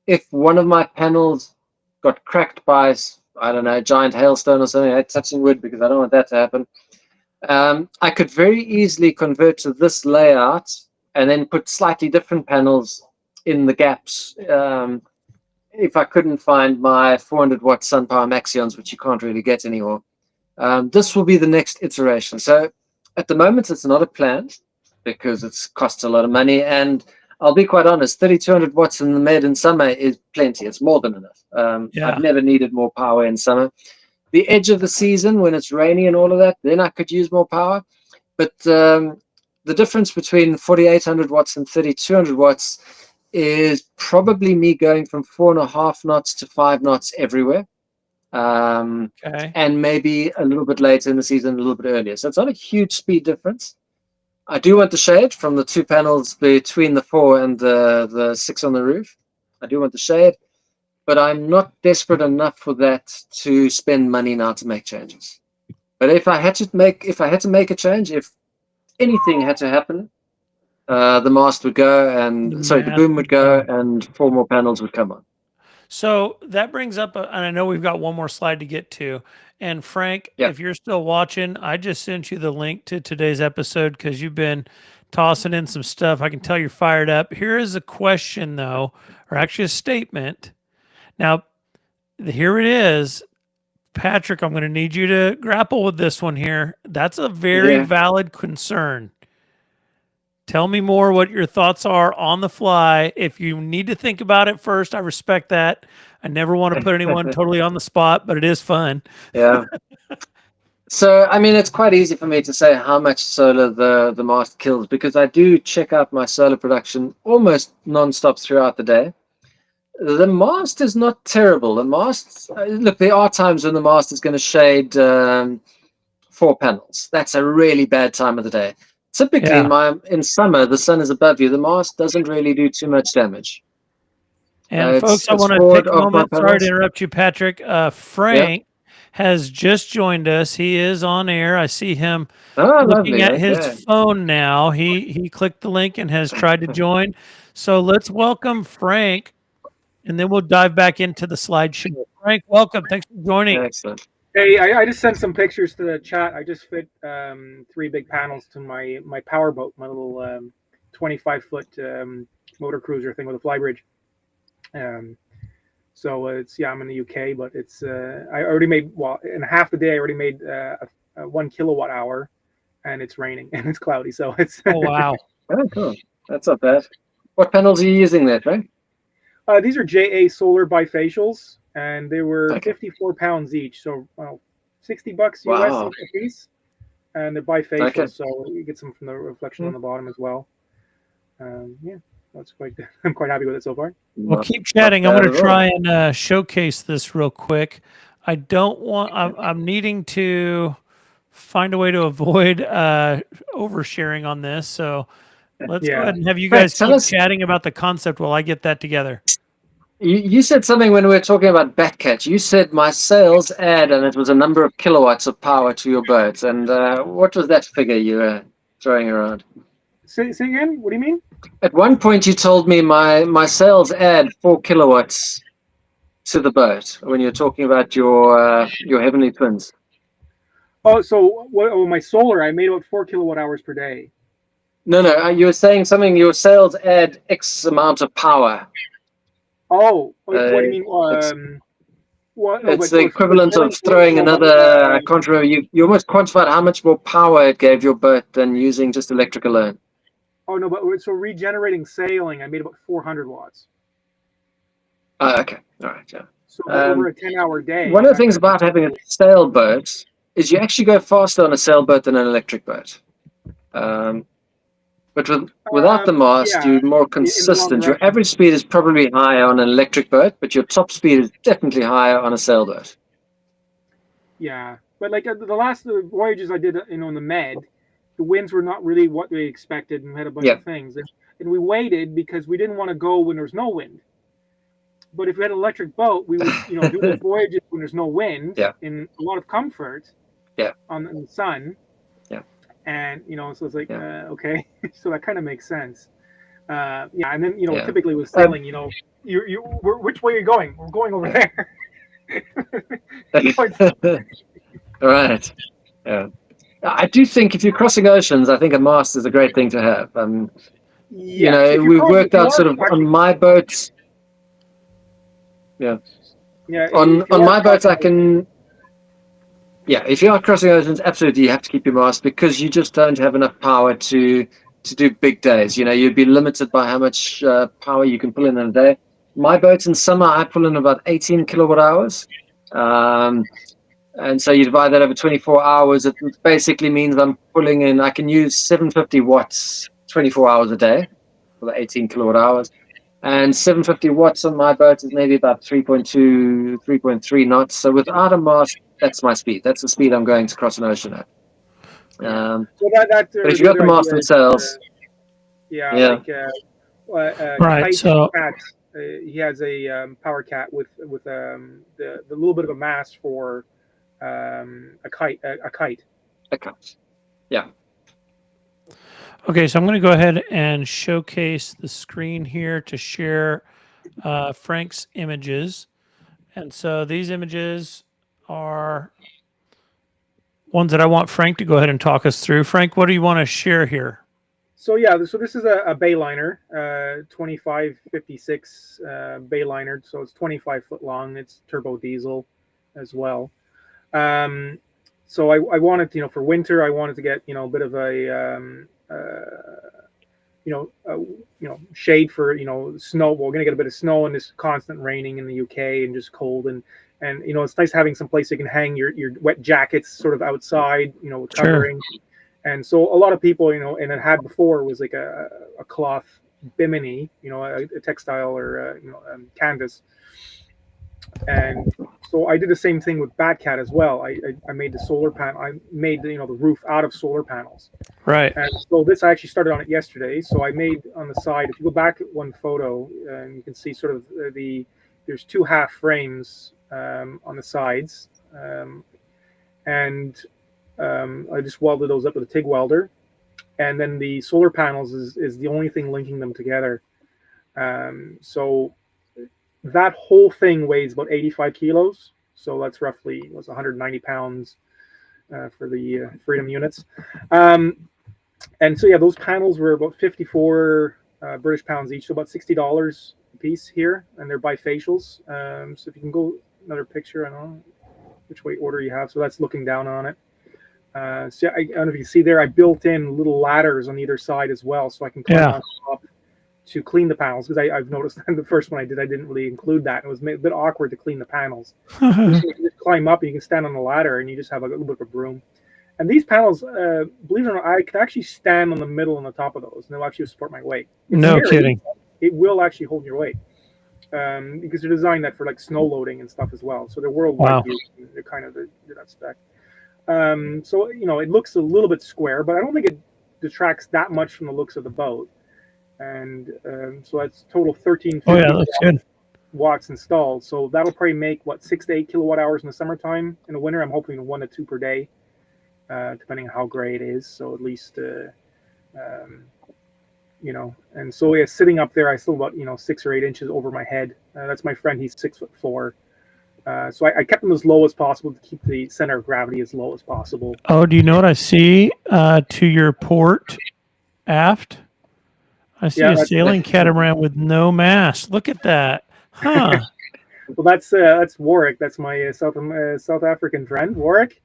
if one of my panels got cracked by, I don't know, a giant hailstone or something, I'm touching wood because I don't want that to happen, I could very easily convert to this layout and then put slightly different panels in the gaps if I couldn't find my 400-watt sun power Maxions, which you can't really get anymore. This will be the next iteration. So at the moment, it's not a plan because it costs a lot of money. And I'll be quite honest, 3,200 watts in the mid in summer is plenty. It's more than enough. I've never needed more power in summer. The edge of the season, when it's rainy and all of that, then I could use more power. But the difference between 4,800 watts and 3,200 watts is probably me going from 4.5 knots to 5 knots everywhere. And maybe a little bit later in the season, a little bit earlier. So it's not a huge speed difference. I do want the shade from the 2 panels between the 4 and the 6 on the roof. I do want the shade, but I'm not desperate enough for that to spend money now to make changes. But if I had to make a change, if anything had to happen, the mast would go, and the boom would go, and 4 more panels would come on. So that brings up, and I know we've got one more slide to get to. And Frank, if you're still watching, I just sent you the link to today's episode because you've been tossing in some stuff. I can tell you're fired up. Here is a question, though, or actually a statement. Now, here it is. Patrick, I'm going to need you to grapple with this one here. That's a very valid concern. Tell me more what your thoughts are on the fly. If you need to think about it first, I respect that. I never want to put anyone totally on the spot, but it is fun. Yeah. So, I mean, it's quite easy for me to say how much solar the mast kills because I do check out my solar production almost non-stop throughout the day. The mast is not terrible. The mast, look, there are times when the mast is going to shade 4 panels. That's a really bad time of the day. Typically, in summer, the sun is above you. The mast doesn't really do too much damage. And folks, I want to take a moment. Sorry to interrupt you, Patrick. Frank has just joined us. He is on air. I see him looking at his phone now. He clicked the link and has tried to join. So let's welcome Frank, and then we'll dive back into the slideshow. Frank, welcome. Thanks for joining. Excellent. Hey, I just sent some pictures to the chat. I just fit 3 big panels to my power boat, my little 25-foot motor cruiser thing with a flybridge. So it's I'm in the UK, but it's I already made in half the day I already made a 1 kilowatt hour, and it's raining and it's cloudy, so it's oh wow, oh cool, that's not bad. What panels are you using there, Frank? These are JA Solar bifacials, and they were 54 pounds each, so $60 US a piece, and they're bifacial, so you get some from the reflection on the bottom as well. That's quite. I'm quite happy with it so far. Well, keep chatting. I'm going to try and showcase this real quick. I don't want. I'm needing to find a way to avoid oversharing on this. So Let's go Yeah. ahead and have you Frank, guys tell keep us- chatting about the concept while I get that together. You said something when we were talking about Batcat. You said my sales add, and it was a number of kilowatts of power to your boat. And what was that figure you were throwing around? Say again. What do you mean? At one point, you told me my sales add 4 kilowatts to the boat when you're talking about your Heavenly Twins. Oh, so what? Oh, my solar. I made about 4 kilowatt hours per day. No, you were saying something. Your sales add X amount of power. Oh, what do you mean? What? It's the equivalent of throwing another. I can't remember. You almost quantified how much more power it gave your boat than using just electric alone. Oh no, but so regenerating sailing, I made about 400 watts. Oh, okay, all right, yeah. So over a 10-hour day. One of the things about having a sailboat is you actually go faster on a sailboat than an electric boat. But without the mast, yeah, you're more in the long consistent. Your run. average speed is probably higher on an electric boat, but your top speed is definitely higher on a sailboat. Yeah, but like the last voyages I did, in the Med, the winds were not really what we expected, and we had a bunch of things, and we waited because we didn't want to go when there's no wind. But if we had an electric boat, we would, do the voyages when there's no wind, in a lot of comfort, in the sun. And so it's like, okay, so that kind of makes sense. And then typically with sailing, which way are you going? We're going over there. Right. Yeah. I do think if you're crossing oceans, I think a mast is a great thing to have. We've worked out sort of on my boats. Yeah. Yeah. On my boats, I can. Yeah, if you are crossing oceans, absolutely you have to keep your mast because you just don't have enough power to do big days. You'd be limited by how much power you can pull in a day. My boats in summer, I pull in about 18 kilowatt hours. And so you divide that over 24 hours. It basically means I can use 750 watts 24 hours a day for the 18 kilowatt hours. And 750 watts on my boat is maybe about 3.2, 3.3 knots. So without a mast, that's my speed. That's the speed I'm going to cross an ocean at. So but if you got the mast and sails, right. So he has a power cat with the little bit of a mast for a kite. A kite. Yeah. Okay, so I'm going to go ahead and showcase the screen here to share Frank's images. And so these images are ones that I want Frank to go ahead and talk us through. Frank, what do you want to share here? So this is a Bayliner, 2556 Bayliner. So it's 25 foot long. It's turbo diesel as well. So I wanted, for winter, I wanted to get, a bit of a shade for snow. We're gonna get a bit of snow and this constant raining in the UK and just cold and it's nice having some place you can hang your wet jackets sort of outside, covering. Sure. And so a lot of people, and it had before was like a cloth bimini, a textile or canvas. And so I did the same thing with Batcat as well. I made the solar panel. I made the roof out of solar panels. Right. And so this I actually started on it yesterday. So I made on the side. If you go back at one photo, you can see sort of there's 2 half frames on the sides, and I just welded those up with a TIG welder, and then the solar panels is the only thing linking them together. So that whole thing weighs about 85 kilos. So that's roughly 190 pounds for the Freedom units. And so, those panels were about 54 British pounds each, so about $60 a piece here, and they're bifacials. So if you can go another picture, I don't know which way order you have. So that's looking down on it. So I don't know if you can see there, I built in little ladders on either side as well, so I can climb on top to clean the panels, because I've noticed the first one I didn't really include that. It was a bit awkward to clean the panels. So you can just climb up and you can stand on the ladder and you just have a little bit of a broom. And these panels, believe it or not, I can actually stand on the middle and the top of those, and they'll actually support my weight. No kidding. It will actually hold your weight, because they're designed that for like snow loading and stuff as well. So they're worldwide use. They're kind of that spec. So it looks a little bit square, but I don't think detracts that much from the looks of the boat. And so that's total 1350 Oh yeah, looks good. watts installed. So that'll probably make 6 to 8 kilowatt hours in the summertime. In the winter, I'm hoping 1 to 2 per day, depending on how gray it is. So at least, and so yeah, sitting up there, I still about 6 or 8 inches over my head. That's my friend. He's 6'4". So I kept them as low as possible to keep the center of gravity as low as possible. Oh, do you know what I see to your port aft? I see a sailing catamaran with no mast. Look at that. Huh. Well, that's Warwick. That's my South African friend, Warwick.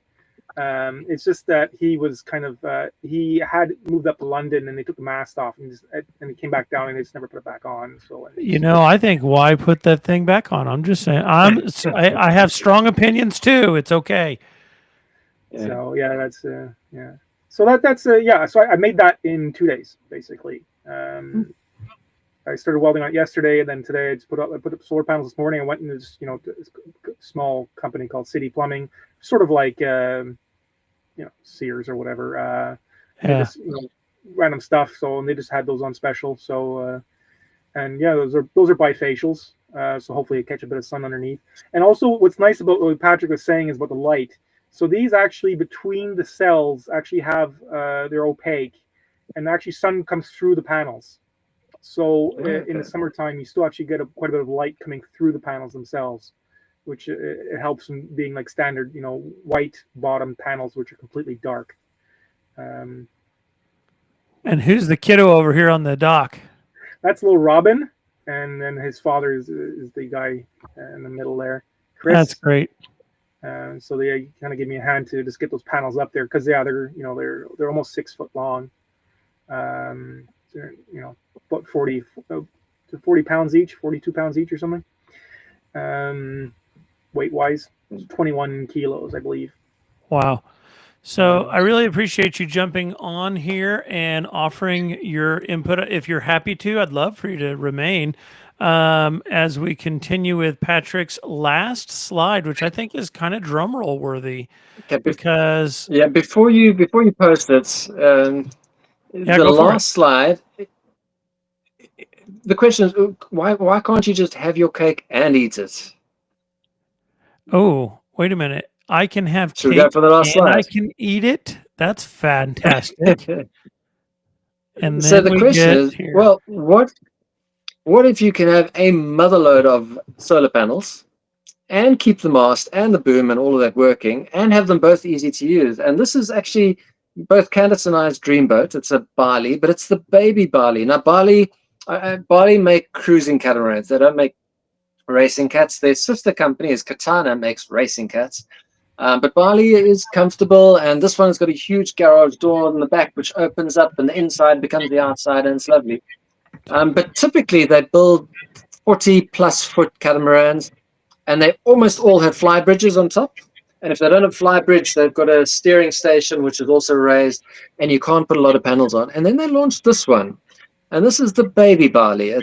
It's just that he was kind of he had moved up to London and they took the mast off and he came back down and they just never put it back on. So I think why put that thing back on? I'm just saying. I have strong opinions too. It's okay. So yeah, that's yeah. So that's yeah. So I made that in 2 days basically. I started welding on it yesterday, and then today I put up solar panels this morning. I went into this, small company called City Plumbing, sort of like Sears or whatever. Just, random stuff. So and they just had those on special. So and yeah, those are bifacials. So hopefully it catch a bit of sun underneath. And also, what's nice about what Patrick was saying is about the light. So these actually between the cells actually have they're opaque, and actually sun comes through the panels. So in the summertime, you still actually get quite a bit of light coming through the panels themselves, which it helps in being like standard, white bottom panels, which are completely dark. And who's the kiddo over here on the dock? That's little Robin, and then his father is the guy in the middle there, Chris. That's great. So they kind of give me a hand to just get those panels up there because they're almost 6 foot long. They're, about 40 to 40 pounds each, 42 pounds each or something. Weight wise, 21 kilos, I believe. Wow. So I really appreciate you jumping on here and offering your input. If you're happy to, I'd love for you to remain as we continue with Patrick's last slide, which I think is kind of drum roll worthy. Okay, because before you post it, the last slide. The question is, why can't you just have your cake and eat it? Oh, wait a minute. I can have Should cake we go for the last slide? I can eat it. That's fantastic. And so then the question is, well, what if you can have a motherload of solar panels and keep the mast and the boom and all of that working and have them both easy to use? And this is actually both Candace and I's dream boat. It's a Bali, but it's the baby Bali. Now, Bali make cruising catamarans. They don't make racing cats. Their sister company is Catalac, makes racing cats. But Bali is comfortable, and this one has got a huge garage door in the back which opens up, and the inside becomes the outside, and it's lovely. But typically they build 40-plus foot catamarans, and they almost all have fly bridges on top. And if they don't have fly bridge, they've got a steering station which is also raised, and you can't put a lot of panels on. And then they launched this one, and this is the baby Bali. They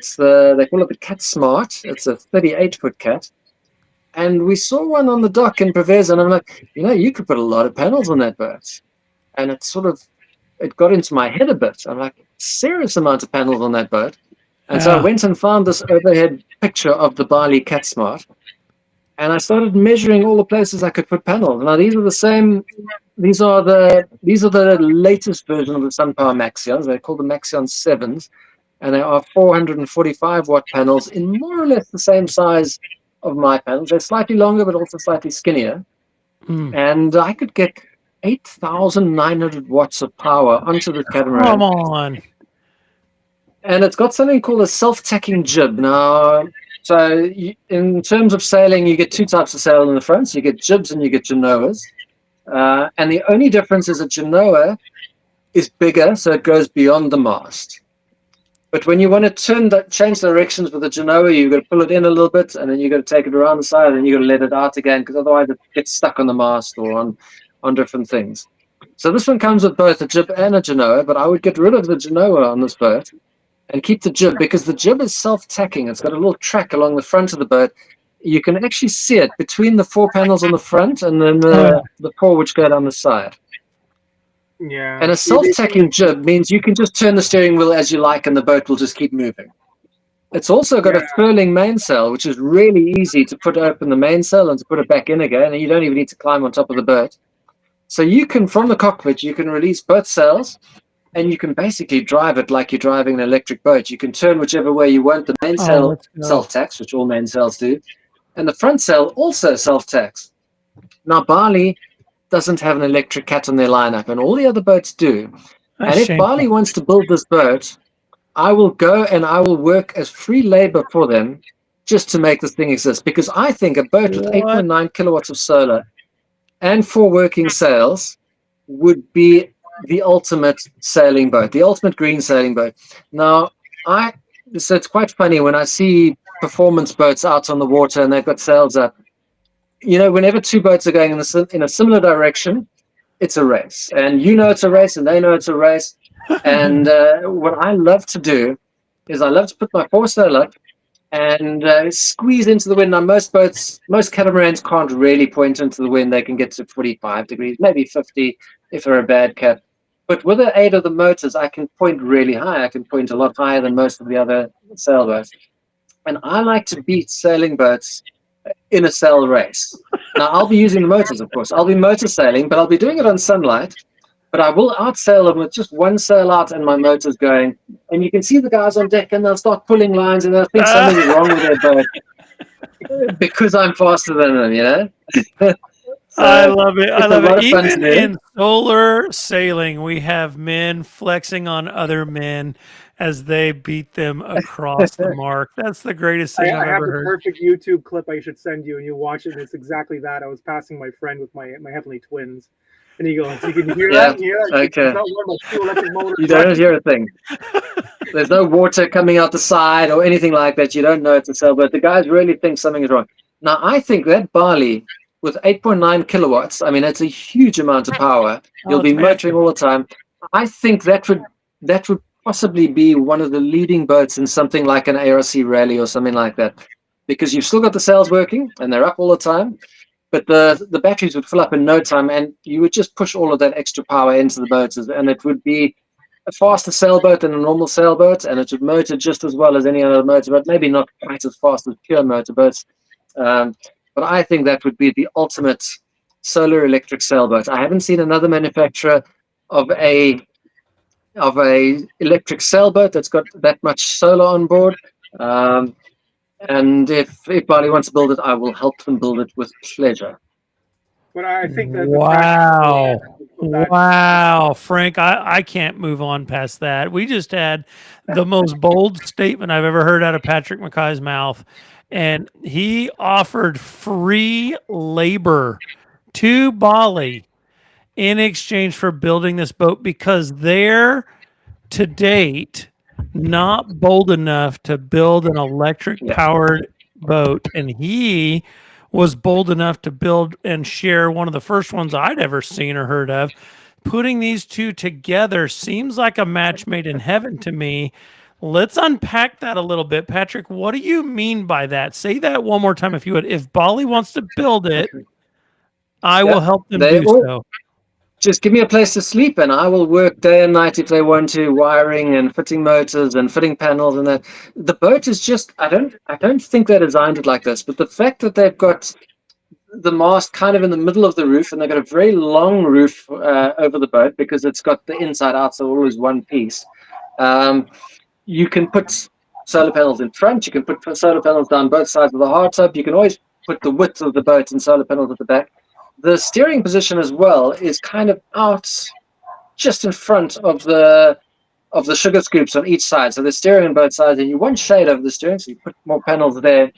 call it the Cat Smart. It's a 38-foot cat. And we saw one on the dock in Preveza, and I'm like, you could put a lot of panels on that boat. And it got into my head a bit. I'm like, serious amount of panels on that boat. And so I went and found this overhead picture of the Bali Cat Smart, and I started measuring all the places I could put panels. Now these are the same. These are the latest version of the SunPower Maxions. They're called the Maxion 7s, and they are 445 watt panels in more or less the same size of my panels. They're slightly longer, but also slightly skinnier. And I could get 8,900 watts of power onto the catamaran. Come on. And it's got something called a self-tacking jib. Now, so in terms of sailing, you get two types of sail in the front. So you get jibs and you get genoas. And the only difference is a genoa is bigger, so it goes beyond the mast. But when you want to change directions with a genoa, you've got to pull it in a little bit, and then you've got to take it around the side, and you've got to let it out again, because otherwise it gets stuck on the mast or on different things. So this one comes with both a jib and a genoa, but I would get rid of the genoa on this boat and keep the jib, because the jib is self-tacking. It's got a little track along the front of the boat. You can actually see it between the 4 panels on the front and then the 4 which go down the side. Yeah. And a self-tacking jib means you can just turn the steering wheel as you like and the boat will just keep moving. It's also got a furling mainsail, which is really easy to put open the mainsail and to put it back in again, and you don't even need to climb on top of the boat. So you can, from the cockpit, you can release both sails, and you can basically drive it like you're driving an electric boat. You can turn whichever way you want. The mainsail self-tacks, which all mainsails do, and the front sail also self-tacks. Now, Bali doesn't have an electric cat on their lineup, and all the other boats do. And if Bali wants to build this boat, I will go and I will work as free labor for them just to make this thing exist. Because I think a boat with 8.9 kilowatts of solar and 4 working sails would be the ultimate sailing boat, the ultimate green sailing boat. Now, so it's quite funny when I see performance boats out on the water and they've got sails up. You know, whenever 2 boats are going in a similar direction, it's a race. And you know it's a race, and they know it's a race. And what I love to do is I love to put my foresail up and squeeze into the wind. Now, most catamarans can't really point into the wind. They can get to 45 degrees, maybe 50 if they're a bad cat. But with the aid of the motors, I can point really high. I can point a lot higher than most of the other sailboats. And I like to beat sailing boats in a sail race. Now, I'll be using the motors, of course. I'll be motor sailing, but I'll be doing it on sunlight. But I will outsail them with just one sail out and my motor's going. And you can see the guys on deck and they'll start pulling lines and they'll think something's wrong with their boat because I'm faster than them, you know? So I love it. I love it. Even in solar sailing, we have men flexing on other men as they beat them across the mark. That's the greatest thing I've ever heard. I have the perfect YouTube clip I should send you, and you watch it, and it's exactly that. I was passing my friend with my heavenly twins, and he goes, "You can hear that? Yeah, okay. It's not one of my 2 electric motors." You don't hear a thing. There's no water coming out the side or anything like that. You don't know it's a sailboat. The guys really think something is wrong. Now, I think that Bali with 8.9 kilowatts, I mean, it's a huge amount of power. You'll be motoring all the time. I think that would possibly be one of the leading boats in something like an ARC rally or something like that, because you've still got the sails working and they're up all the time, but the batteries would fill up in no time, and you would just push all of that extra power into the motors, and it would be a faster sailboat than a normal sailboat, and it would motor just as well as any other motor, but maybe not quite as fast as pure motorboats. But I think that would be the ultimate solar electric sailboat. I haven't seen another manufacturer of a electric sailboat that's got that much solar on board. And if Bali wants to build it, I will help them build it with pleasure. But I think that wow, Frank, I can't move on past that. We just had the most bold statement I've ever heard out of Patrick Mackay's mouth, and he offered free labor to Bali in exchange for building this boat because they're, to date, not bold enough to build an electric powered boat, and he was bold enough to build and share one of the first ones I'd ever seen or heard of. Putting these two together seems like a match made in heaven to me. Let's unpack that a little bit. Patrick, what do you mean by that? Say that one more time if you would. If Bali wants to build it, I will help them do so. Just give me a place to sleep and I will work day and night if they want to, wiring and fitting motors and fitting panels and that. The boat is just, I don't think they designed it like this, but the fact that they've got the mast kind of in the middle of the roof and they've got a very long roof over the boat because it's got the inside out, so always one piece. You can put solar panels in front, you can put solar panels down both sides of the hardtop, you can always put the width of the boat and solar panels at the back. The steering position as well is kind of out just in front of the sugar scoops on each side. So the steering on both sides, and you want shade over the steering, so you put more panels there,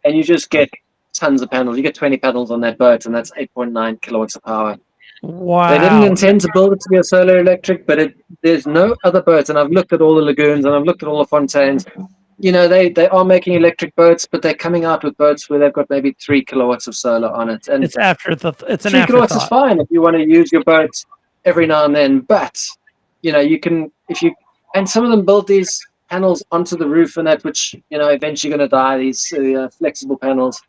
and you just get tons of panels. You get 20 panels on that boat, and that's 8.9 kilowatts of power. Wow. They didn't intend to build it to be a solar electric, but there's no other boats, and I've looked at all the lagoons, and I've looked at all the fontaines. You know, they are making electric boats, but they're coming out with boats where they've got maybe 3 kilowatts of solar on it. And it's an 3 kilowatts is fine if you want to use your boat every now and then. But, you know, you can, and some of them build these panels onto the roof and that, which, you know, eventually going to die, these flexible panels.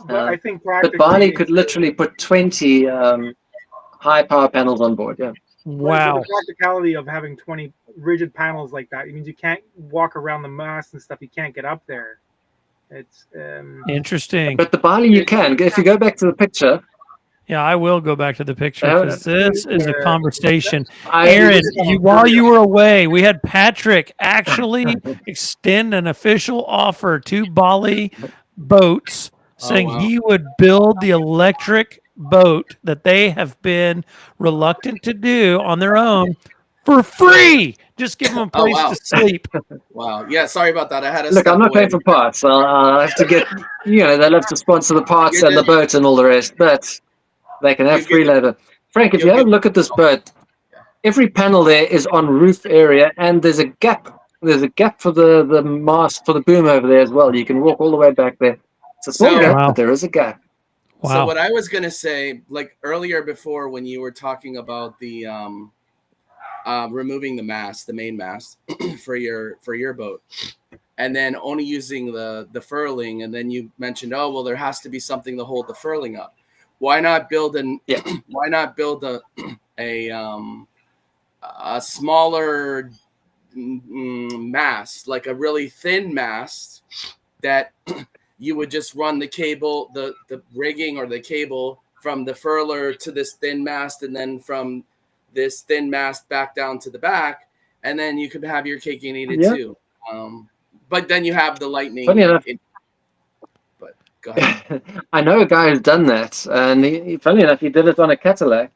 I think but Bali could literally put 20 high power panels on board, yeah. Wow. The practicality of having 20 rigid panels like that, it means you can't walk around the mast and stuff. You can't get up there. It's Interesting. But the Bali you can. If you go back to the picture. Yeah, I will go back to the picture because this is a conversation. I- Aaron, while you were away, we had Patrick actually extend an official offer to Bali Boats saying wow. he would build the electric boat that they have been reluctant to do on their own for free. Just give them a place wow. to sleep. Wow. Yeah, sorry about that. I had to Look, step I'm not away. paying for parts. I'll have to get, they'll have to sponsor the parts You're and the just- boat and all the rest, but they can have You free get- labor. Frank, if you'll you have a get- look at this boat, every panel there is on roof area, and there's a gap. There's a gap for the mast, for the boom over there as well. You can walk all the way back there. It's a small So- gap, Wow. but there is a gap. Wow. So what I was gonna say, like earlier before when you were talking about the removing the mast, the main mast for your boat, and then only using the furling, and then you mentioned, oh well, there has to be something to hold the furling up. Why not build why not build a smaller mast, like a really thin mast that you would just run the cable, the rigging or the cable from the furler to this thin mast, and then from this thin mast back down to the back, and then you could have your cake and eat it too. But then you have the lightning. Funny enough, but go ahead. I know a guy who's done that, and funny enough, he did it on a Catalac.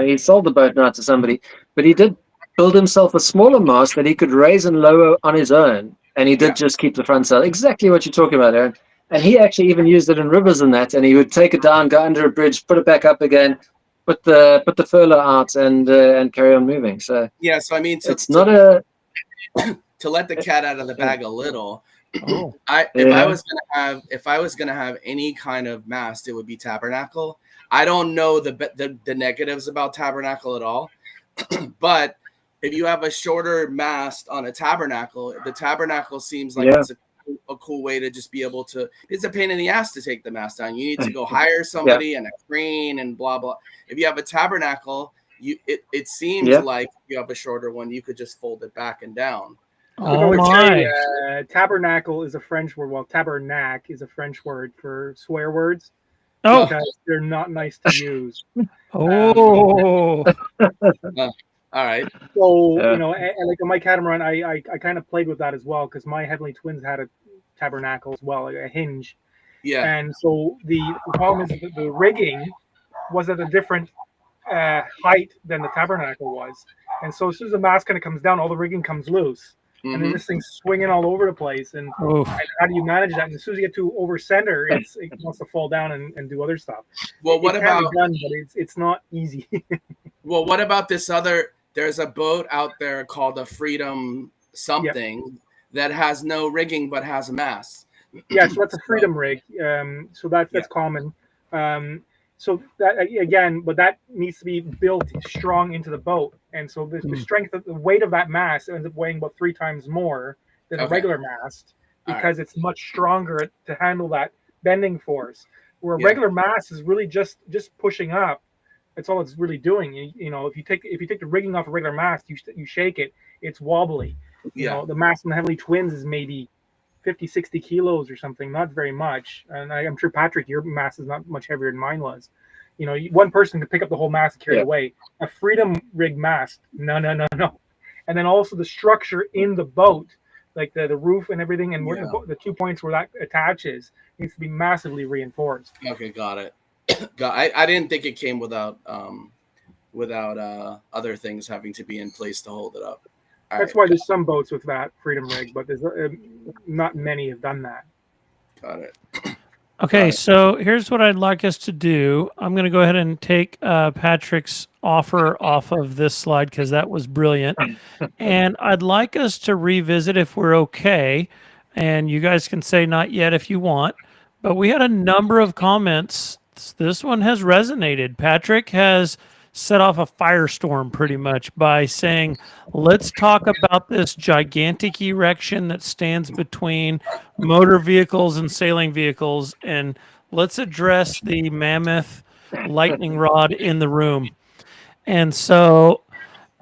He sold the boat now to somebody, but he did build himself a smaller mast that he could raise and lower on his own, and he did just keep the front sail. Exactly what you're talking about, Aaron. And he actually even used it in rivers and that, and he would take it down, go under a bridge, put it back up again, put the furler out, and carry on moving. So yeah, so I mean, it's not a to let the cat out of the bag a little. Oh. If I was gonna have any kind of mast, it would be tabernacle. I don't know the negatives about tabernacle at all, but if you have a shorter mast on a tabernacle, the tabernacle seems like it's a cool way to just be able to. It's a pain in the ass to take the mast down. You need to go hire somebody and a crane and blah blah. If you have a tabernacle, it seems like you have a shorter one. You could just fold it back and down. Oh my! Tabernacle is a French word. Well, tabernacle is a French word for swear words because they're not nice to use. Oh. All right. So and like on my catamaran, I kind of played with that as well because my Heavenly Twins had a tabernacle as well, like a hinge. Yeah. And so the problem is that the rigging was at a different height than the tabernacle was, and so as soon as the mast kind of comes down, all the rigging comes loose. And then this thing's swinging all over the place. And how do you manage that? And as soon as you get to over center, it wants to fall down and do other stuff. Well, what about? Be done, but it's not easy. Well, what about this other? There's a boat out there called a Freedom something that has no rigging but has a mast. Yeah, so that's a Freedom rig. So that's common. So that again, but that needs to be built strong into the boat, and so the strength of the weight of that mast ends up weighing about 3 times more than a regular mast because it's much stronger to handle that bending force. Where a regular mast is really just pushing up. That's all it's really doing. If you take the rigging off a regular mast, you shake it, it's wobbly. You know, the mast in the Heavenly Twins is maybe 50, 60 kilos or something, not very much. And I'm sure, Patrick, your mast is not much heavier than mine was. One person could pick up the whole mast and carry it away. A Freedom rig mast, no. And then also the structure in the boat, like the roof and everything, and the 2 points where that attaches needs to be massively reinforced. Okay, got it. I didn't think it came without other things having to be in place to hold it up. That's why there's some boats with that Freedom rig, but there's not many have done that. Got it. Okay, so here's what I'd like us to do. I'm going to go ahead and take Patrick's offer off of this slide because that was brilliant. And I'd like us to revisit if we're okay. And you guys can say not yet if you want. But we had a number of comments. This one has resonated. Patrick has set off a firestorm pretty much by saying, let's talk about this gigantic erection that stands between motor vehicles and sailing vehicles, and let's address the mammoth lightning rod in the room. And so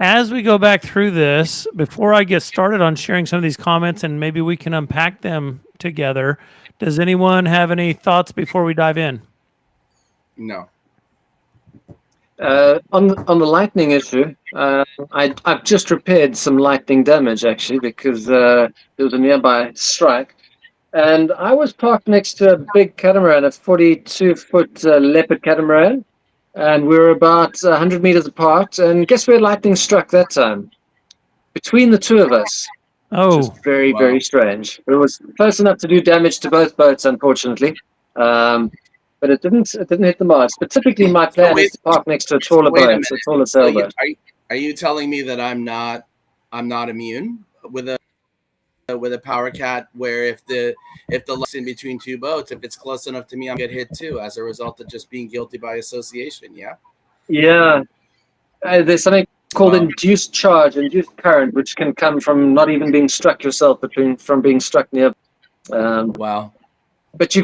As we go back through this, before I get started on sharing some of these comments and maybe we can unpack them together, does anyone have any thoughts before we dive in? No. On the lightning issue, I've just repaired some lightning damage actually because there was a nearby strike, and I was parked next to a big catamaran, a 42-foot leopard catamaran, and we were about 100 meters apart. And guess where lightning struck that time? Between the two of us. Oh, Just very, very strange. It was close enough to do damage to both boats, unfortunately. But it didn't hit the mast. But typically my plan is to park next to a taller boat, a taller sailboat. Are you telling me that I'm not immune with a power cat, where if the light's in between two boats, if it's close enough to me, I'm get hit too as a result of just being guilty by association? Yeah. Yeah. There's something called induced charge, induced current, which can come from not even being struck yourself, but from being struck near. Wow. But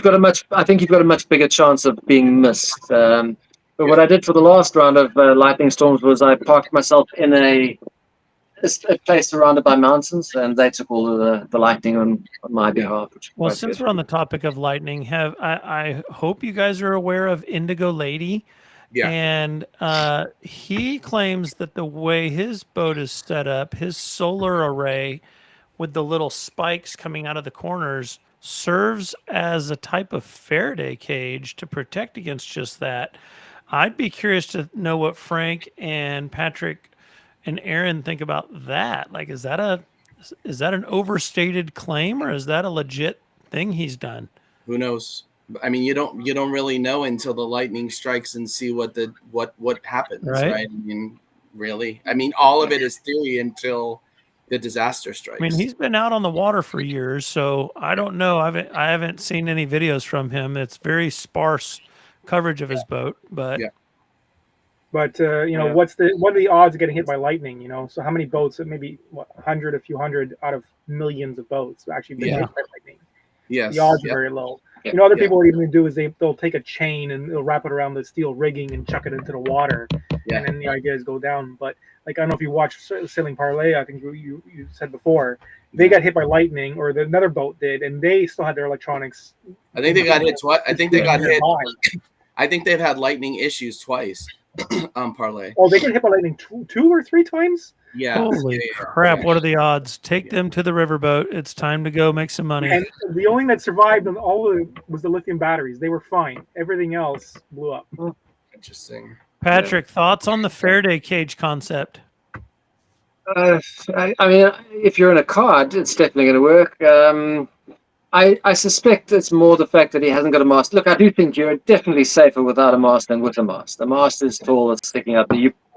I think you've got a much bigger chance of being missed. But what I did for the last round of lightning storms was I parked myself in a place surrounded by mountains, and they took all of the lightning on my behalf. Well, since we're on the topic of lightning, I hope you guys are aware of Indigo Lady. Yeah. And he claims that the way his boat is set up, his solar array with the little spikes coming out of the corners serves as a type of Faraday cage to protect against just that. I'd be curious to know what Frank and Patrick and Aaron think about that. Like, is that an overstated claim, or is that a legit thing he's done? Who knows? I mean, you don't really know until the lightning strikes and see what happens, right? I mean, really? I mean, all of it is theory until the disaster strikes. I mean, he's been out on the water for years, so I don't know. I haven't seen any videos from him. It's very sparse coverage of his boat, but what are the odds of getting hit by lightning? So how many boats? Maybe 100, a few hundred out of millions of boats actually being hit by lightning. Yes, the odds are very low. Other people what even do is they'll take a chain and they'll wrap it around the steel rigging and chuck it into the water, and then the idea is go down. But like, I don't know if you watched Sailing Parlay, I think you said before, they got hit by lightning, or another boat did, and they still had their electronics. I think they got hit twice. I think they got hit. I think they've had lightning issues twice on Parlay. Oh, they get hit by lightning two or three times? Yeah. Holy crap, what are the odds? Take them to the riverboat. It's time to go make some money. And the only thing that survived on all of it was the lithium batteries. They were fine. Everything else blew up. Interesting. Patrick, thoughts on the Faraday cage concept? I mean, if you're in a card, it's definitely going to work. I suspect it's more the fact that he hasn't got a mast. Look, I do think you're definitely safer without a mast than with a mast. The mast is tall, it's sticking up.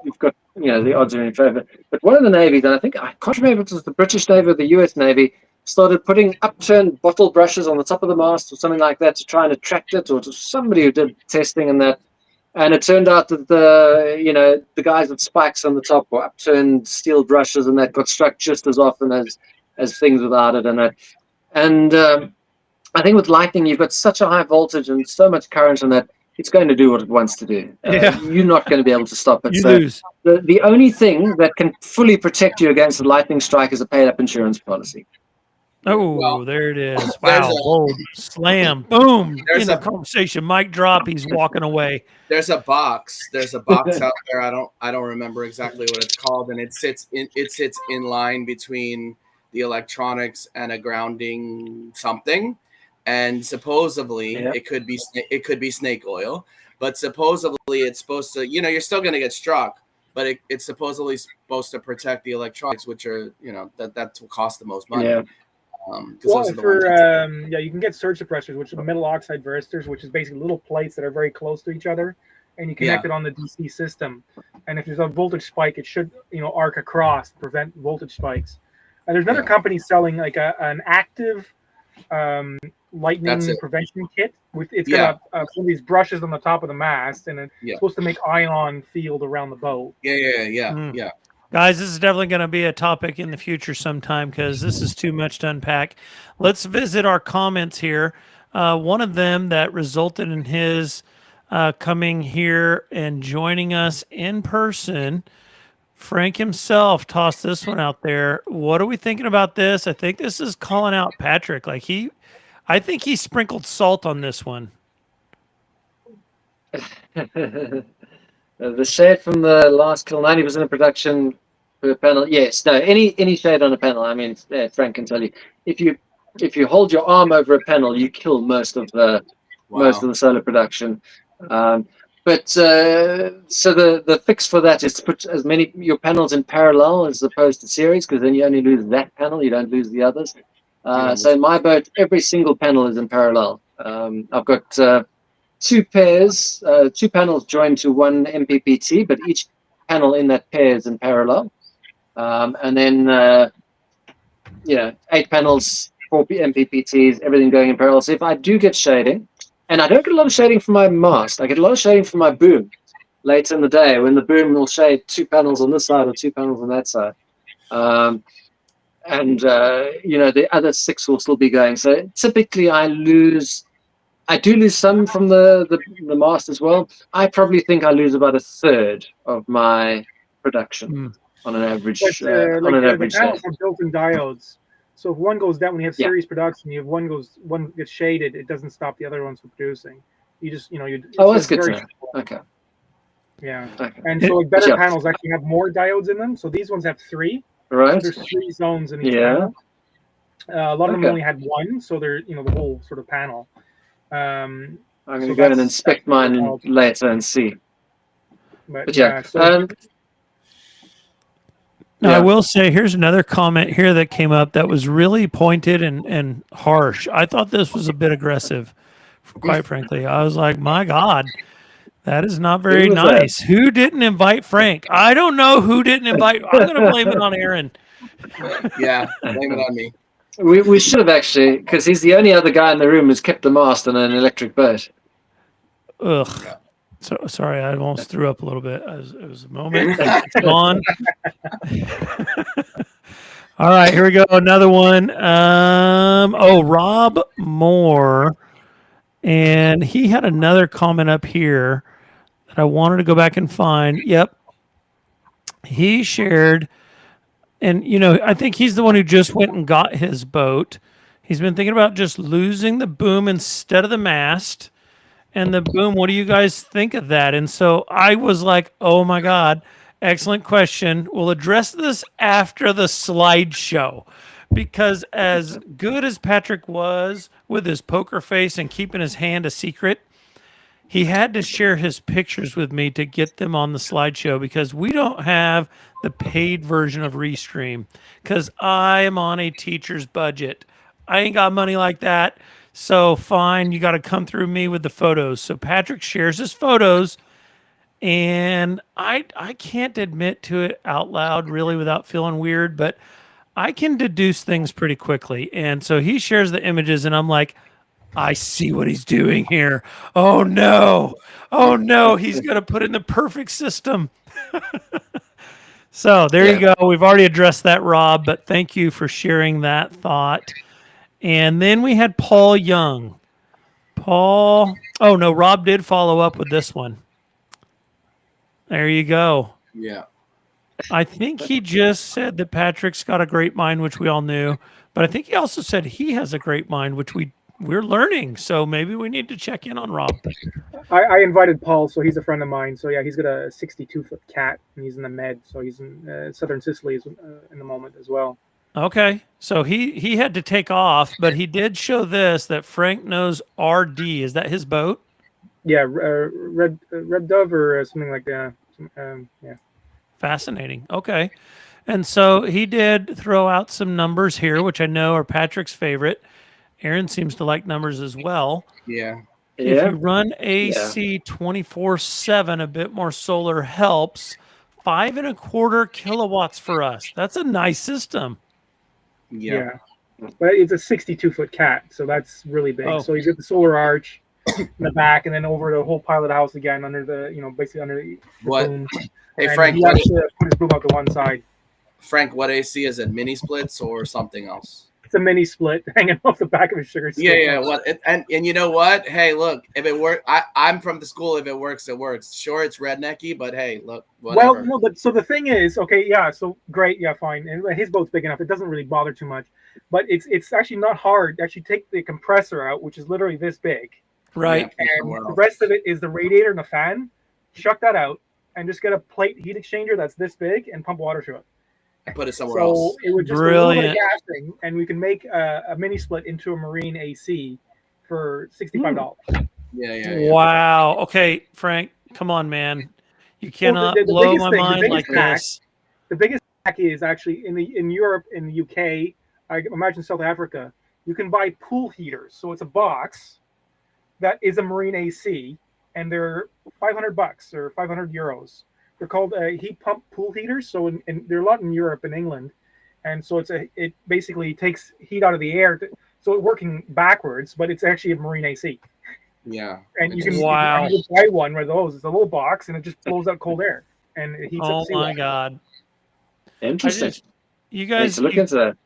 You've got, the odds are in favor. But one of the navies, and I can't remember if it was the British Navy or the US Navy, started putting upturned bottle brushes on the top of the mast or something like that to try and attract it, or to somebody who did testing and that. And it turned out that the guys with spikes on the top were upturned steel brushes, and that got struck just as often as things without it and that. And I think with lightning, you've got such a high voltage and so much current in that it's going to do what it wants to do. You're not going to be able to stop it. You lose. The only thing that can fully protect you against a lightning strike is a paid-up insurance policy. Oh, there it is. Wow. Whoa. Slam. Boom. In the conversation. Mic drop. He's walking away. There's a box out there. I don't remember exactly what it's called, and it sits in line between the electronics and a grounding something, and supposedly it could be snake oil, but supposedly it's supposed to, you're still going to get struck, but it's supposedly supposed to protect the electronics, which are that will cost the most money. You can get surge suppressors, which are metal oxide varistors, which is basically little plates that are very close to each other, and you connect it on the DC system, and if there's a voltage spike, it should arc across to prevent voltage spikes. And there's another company selling like an active lightning prevention kit. It's got some of these brushes on the top of the mast, and it's supposed to make ion field around the boat. Yeah. Guys, this is definitely going to be a topic in the future sometime, because this is too much to unpack. Let's visit our comments here. One of them that resulted in his coming here and joining us in person Frank himself tossed this one out there. What are we thinking about this? I think this is calling out Patrick. I think he sprinkled salt on this one. The shade from the last kill, 90% of production per panel. Yes, no, any shade on a panel. I mean, Frank can tell you, if you hold your arm over a panel, you kill most of the solar production. But so the fix for that is to put as many your panels in parallel as opposed to series, because then you only lose that panel, you don't lose the others. So in my boat, every single panel is in parallel. I've got two panels joined to one MPPT, but each panel in that pair is in parallel. And then 8 panels, 4 MPPTs, everything going in parallel. So if I do get shading, and I don't get a lot of shading from my mast, I get a lot of shading from my boom later in the day when the boom will shade 2 panels on this side or 2 panels on that side. The other 6 will still be going. So typically I do lose some from the mast as well. I probably think I lose about a third of my production on an average. The panels have built-in diodes. So if one goes down, when you have series production, you have one gets shaded, it doesn't stop the other ones from producing. You just that's good to know. Okay. Yeah. Okay. And so better panels actually have more diodes in them. So these ones have 3. Right. So there's 3 zones in each panel. A lot of them only had 1, so they're the whole sort of panel. I'm going to go and inspect mine later and see. But yeah. Now, I will say, here's another comment here that came up that was really pointed and harsh. I thought this was a bit aggressive, quite frankly. I was like, my God, that is not very nice. Who didn't invite Frank? I don't know who didn't invite. I'm going to blame it on Aaron. Yeah, blame it on me. We should have actually, because he's the only other guy in the room who's kept the mast on an electric boat. Ugh. So sorry, I almost threw up a little bit. It was a moment. It's gone. All right, here we go. Another one. Rob Moore, and he had another comment up here that I wanted to go back and find. Yep, he shared, and I think he's the one who just went and got his boat. He's been thinking about just losing the boom instead of the mast. And the boom, what do you guys think of that? And so I was like, oh my God, excellent question. We'll address this after the slideshow, because as good as Patrick was with his poker face and keeping his hand a secret, he had to share his pictures with me to get them on the slideshow, because we don't have the paid version of Restream, because I am on a teacher's budget. I ain't got money like that. So fine, you got to come through me with the photos. So Patrick shares his photos, and I can't admit to it out loud really without feeling weird, but I can deduce things pretty quickly. And so he shares the images, and I'm like, I see what he's doing here. Oh no, he's going to put in the perfect system. So there you go. We've already addressed that, Rob, but thank you for sharing that thought. And then we had Paul Young. Rob did follow up with this one. There you go. Yeah. I think he just said that Patrick's got a great mind, which we all knew. But I think he also said he has a great mind, which we're learning. So maybe we need to check in on Rob. I invited Paul, so he's a friend of mine. So yeah, he's got a 62-foot cat, and he's in the Med. So he's in southern Sicily in the moment as well. Okay, so he had to take off, but he did show this, that Frank knows RD. Is that his boat? Yeah, Red Dove or something like that. Yeah. Fascinating. Okay, and so he did throw out some numbers here, which I know are Patrick's favorite. Aaron seems to like numbers as well. Yeah. If you run AC 24/7, a bit more solar helps. 5.25 kilowatts for us. That's a nice system. Yeah. But it's a 62-foot cat, so that's really big. So you get the solar arch in the back, and then over the whole pilot house again, under the basically under the boom. Hey and Frank, he actually put his boom out to one side. Frank, what AC is it? Mini splits or something else? It's a mini split hanging off the back of a sugar skate. Yeah. What? And you know what? Hey, look, if it works, I'm from the school. If it works, it works. Sure, it's rednecky, but hey, look, whatever. Well, no, but so the thing is, okay, yeah, so great, yeah, fine. And his boat's big enough; it doesn't really bother too much. But it's actually not hard. Actually, take the compressor out, which is literally this big, Right. and the rest of it is the radiator and the fan. Chuck that out, and just get a plate heat exchanger that's this big, and pump water through it. Put it somewhere else. So it would just Brilliant. a little bit of gassing, and we can make a mini split into a marine AC for $65. Yeah. Wow. Okay, Frank, come on, man. You cannot the blow biggest my thing, the mind like biggest hack, this. The biggest hack is actually in Europe, in the UK, I imagine South Africa, you can buy pool heaters. So it's a box that is a marine AC, and they're $500 or €500. They're called heat pump pool heaters. So they're a lot in Europe and England, and so it basically takes heat out of the air. So it's working backwards, but it's actually a marine AC. Yeah. And you can Wow. buy one of those. It's a little box, and it just blows out cold air, and it heats Oh up seawater. my God. Interesting. You Need guys, to look into that.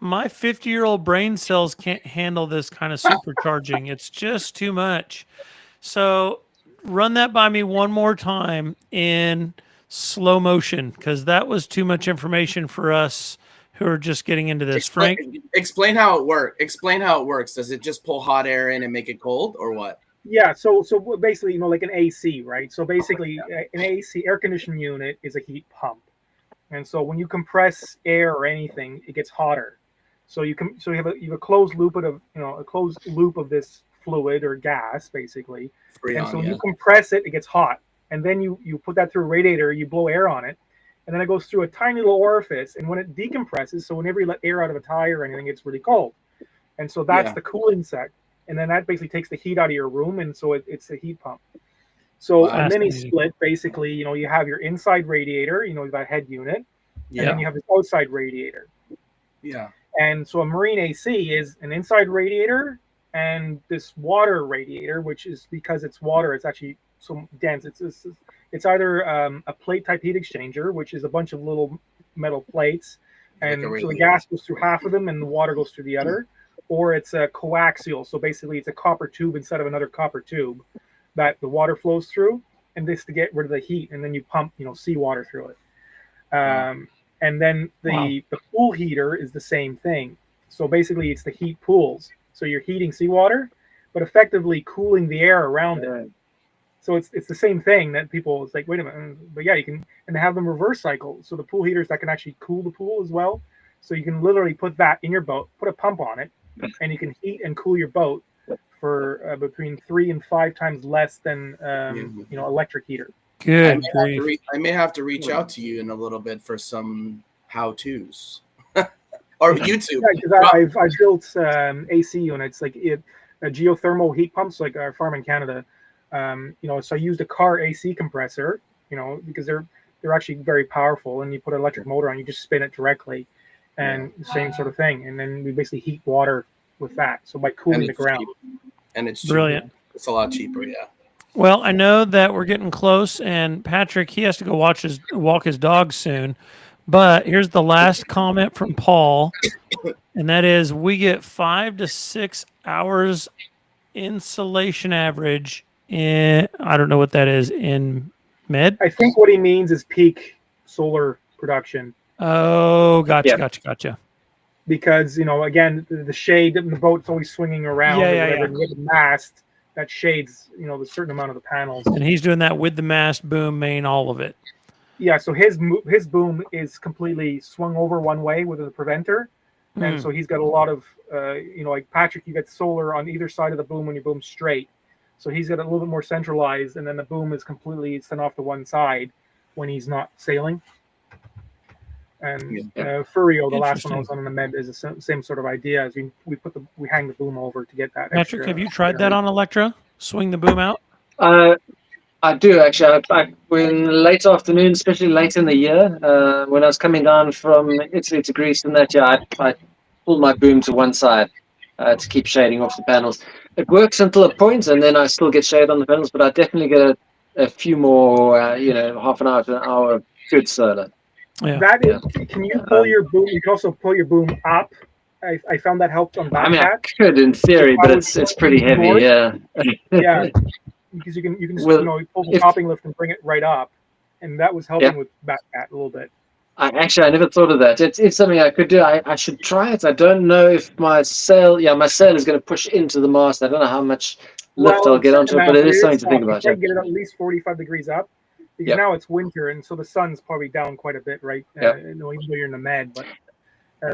my 50-year-old brain cells can't handle this kind of supercharging. It's just too much. So run that by me one more time in slow motion, because that was too much information for us who are just getting into this. Frank? Explain how it works. Explain how it works. Does it just pull hot air in and make it cold, or what? Yeah, so basically, like an AC, right? So basically, an AC air conditioning unit is a heat pump, and so when you compress air or anything, it gets hotter. So you have a closed loop of this fluid or gas, basically. And so when you compress it, it gets hot, and then you put that through a radiator, you blow air on it, and then it goes through a tiny little orifice, and when it decompresses, so whenever you let air out of a tire or anything, it's really cold, and so that's the cooling set. And then that basically takes the heat out of your room, and so it's a heat pump. So a mini split, basically, you have your inside radiator, that head unit, and then you have this outside radiator. Yeah. And so a marine AC is an inside radiator and this water radiator, which is, because it's water, it's actually so dense. It's either a plate type heat exchanger, which is a bunch of little metal plates, and so the gas goes through half of them and the water goes through the other. Or it's a coaxial, so basically it's a copper tube instead of another copper tube that the water flows through, and this to get rid of the heat, and then you pump seawater through it. And then the pool heater is the same thing. So basically it's the heat pools. So you're heating seawater, but effectively cooling the air around it. So it's the same thing that people, it's like, wait a minute, but yeah, you can, and they have them reverse cycle. So the pool heaters that can actually cool the pool as well. So you can literally put that in your boat, put a pump on it, and you can heat and cool your boat for between 3 and 5 times less than electric heater. Good. I may have to reach out to you in a little bit for some how-tos or YouTube. Yeah, because I've built AC units, like geothermal heat pumps, like our farm in Canada. So I used a car AC compressor, because they're actually very powerful, and you put an electric motor on, you just spin it directly. And the same sort of thing, and then we basically heat water with that. So by cooling the ground, and it's cheaper. Brilliant. It's a lot cheaper, yeah. Well, I know that we're getting close, and Patrick, he has to go walk his dog soon. But here's the last comment from Paul, and that is, we get 5 to 6 hours insolation average in, I don't know what that is, in med. I think what he means is peak solar production. Oh, gotcha. Because again, the shade in the boat's always swinging around. With the mast that shades the certain amount of the panels. And he's doing that with the mast, boom, main, all of it. Yeah. So his boom is completely swung over one way with a preventer, and so he's got a lot of like Patrick, you get solar on either side of the boom when you boom straight. So he's got a little bit more centralized, and then the boom is completely sent off to one side when he's not sailing. And Furio, the last one I was on in the med, is the same sort of idea. As we hang the boom over to get that. Patrick, have you tried that on Electra? Swing the boom out? I do actually. When late afternoon, especially late in the year, when I was coming down from Italy to Greece, and that I pulled my boom to one side to keep shading off the panels. It works until a point, and then I still get shade on the panels. But I definitely get a few more, half an hour to an hour of good solar. Yeah. Can you pull your boom? You can also pull your boom up I found that helped on I mean, I Backcat. could in theory, but it's pretty heavy. Board, Yeah. yeah, because you can Well, you pull the if topping lift and bring it right up, and that was helping with Backcat a little bit. I never thought of that. It's something I could do. I should try it. I don't know if my sail is going to push into the mast. I don't know how much lift I'll get onto it, but it is something to think about. You can get it at least 45 degrees up, because now it's winter, and so the sun's probably down quite a bit, right? Even though you're in the med, but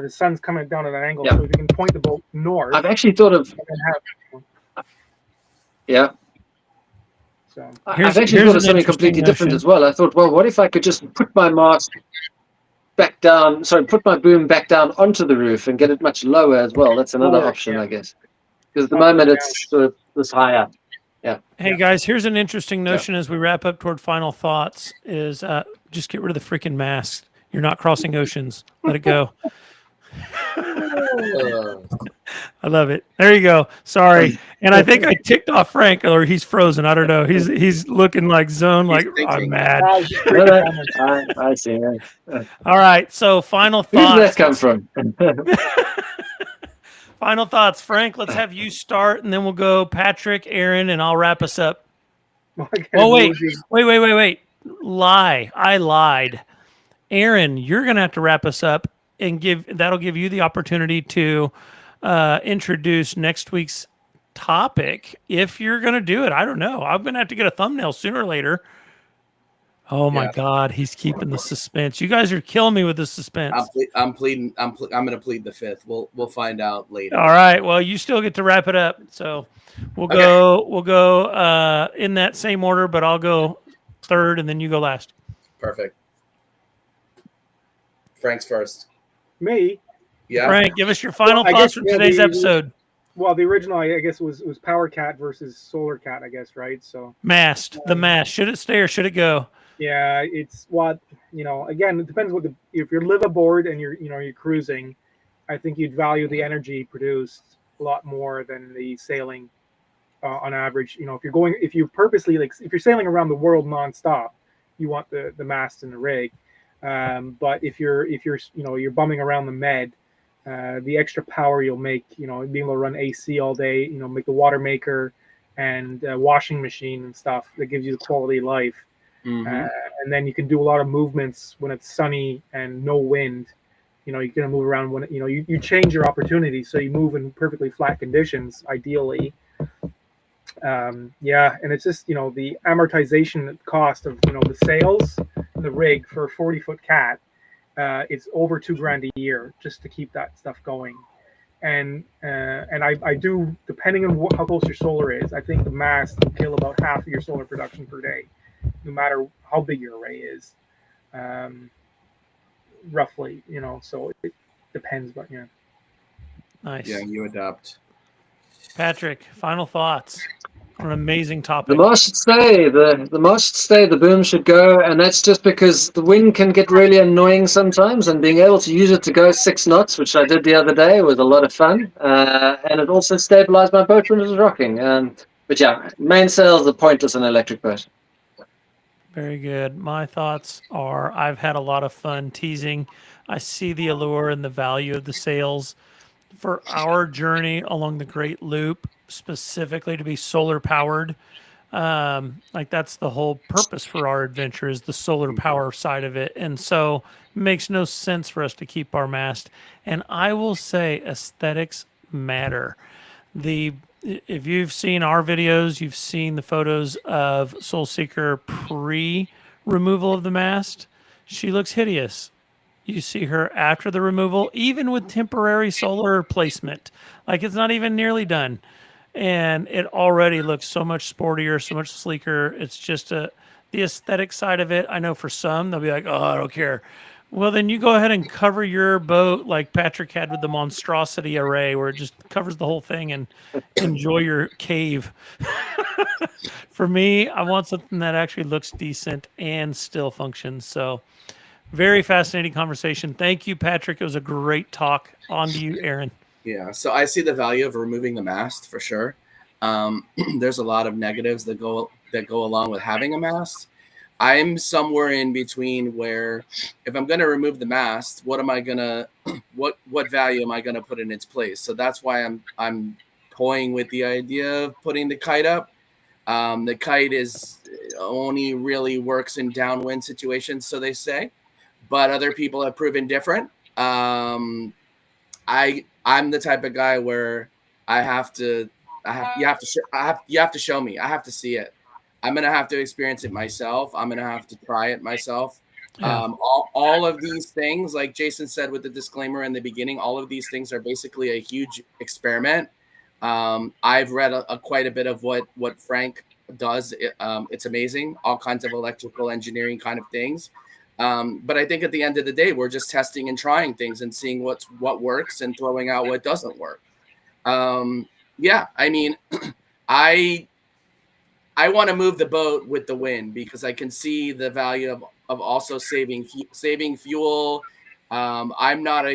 the sun's coming down at an angle, so if you can point the boat north. I've actually thought of. So I've actually thought of something completely different as well. I thought, well, what if I could just put my mast back down? Sorry, put my boom back down onto the roof and get it much lower as well. That's another option, I guess. Because at the moment it's sort of this high up. Yeah. Hey guys, here's an interesting notion as we wrap up toward final thoughts: is just get rid of the freaking mast. You're not crossing oceans. Let it go. I love it. There you go. Sorry. And I think I ticked off Frank, or he's frozen. I don't know. He's looking like zone, like I'm mad. I see. All right. So final thoughts. Where did that come from? Final thoughts, Frank. Let's have you start, and then we'll go Patrick, Aaron, and I'll wrap us up. Oh wait. I lied. Aaron, you're gonna have to wrap us up and that'll give you the opportunity to introduce next week's topic. If you're going to do it, I don't know. I'm going to have to get a thumbnail sooner or later. Oh my God, he's keeping the suspense. You guys are killing me with the suspense. I'm pleading. I'm going to plead the fifth. We'll find out later. All right. Well, you still get to wrap it up. So we'll go in that same order, but I'll go third and then you go last. Perfect. Frank's first. Me? Yeah. Frank, give us your final thoughts from today's episode. Well, the original, I guess, was Power Cat versus Solar Cat, I guess, right? So Mast, the mast. Should it stay or should it go? Yeah, it's what, again, it depends if you're liveaboard and you're cruising, I think you'd value the energy produced a lot more than the sailing on average. If you're purposely, if you're sailing around the world nonstop, you want the mast and the rig. But if you're bumming around the med, the extra power you'll make, being able to run AC all day, make the water maker and washing machine and stuff that gives you the quality of life. Mm-hmm. And then you can do a lot of movements when it's sunny and no wind. You're going to move around when you change your opportunities, so you move in perfectly flat conditions, ideally. And it's just the amortization cost of the sails and the rig for a 40-foot cat. It's over $2,000 a year just to keep that stuff going. And I do, depending on how close your solar is, I think the mast will kill about half of your solar production per day, no matter how big your array is, roughly. So it depends, but yeah. Nice. Yeah, you adapt. Patrick, final thoughts. An amazing topic. The mast should stay. The mast should stay. The boom should go, and that's just because the wind can get really annoying sometimes. And being able to use it to go 6 knots, which I did the other day, was a lot of fun. And it also stabilized my boat when it was rocking. But yeah, mainsails are pointless in an electric boat. Very good. My thoughts are: I've had a lot of fun teasing. I see the allure and the value of the sails for our journey along the Great Loop, specifically to be solar powered. That's the whole purpose for our adventure, is the solar power side of it. And so it makes no sense for us to keep our mast. And I will say aesthetics matter. If you've seen our videos, you've seen the photos of Soul Seeker pre-removal of the mast. She looks hideous. You see her after the removal, even with temporary solar placement. It's not even nearly done. And it already looks so much sportier, so much sleeker. It's just the aesthetic side of it. I know for some, they'll be like, oh, I don't care. Well, then you go ahead and cover your boat like Patrick had with the monstrosity array, where it just covers the whole thing, and enjoy your cave. For me, I want something that actually looks decent and still functions. So very fascinating conversation. Thank you, Patrick. It was a great talk. On to you, Aaron. Yeah, so I see the value of removing the mast for sure. There's a lot of negatives that go along with having a mast. I'm somewhere in between where if I'm going to remove the mast, what am I going to what value am I going to put in its place? So that's why I'm toying with the idea of putting the kite up. The kite is only really works in downwind situations, so they say, but other people have proven different. I'm the type of guy where you have to show me. I have to see it. I'm gonna have to experience it myself. I'm gonna have to try it myself. Yeah. All of these things, like Jason said with the disclaimer in the beginning, all of these things are basically a huge experiment. I've read quite a bit of what Frank does. It's amazing, all kinds of electrical engineering kind of things. But I think at the end of the day, we're just testing and trying things and seeing what works and throwing out what doesn't work. Yeah, I mean, I want to move the boat with the wind because I can see the value of also saving fuel. I'm not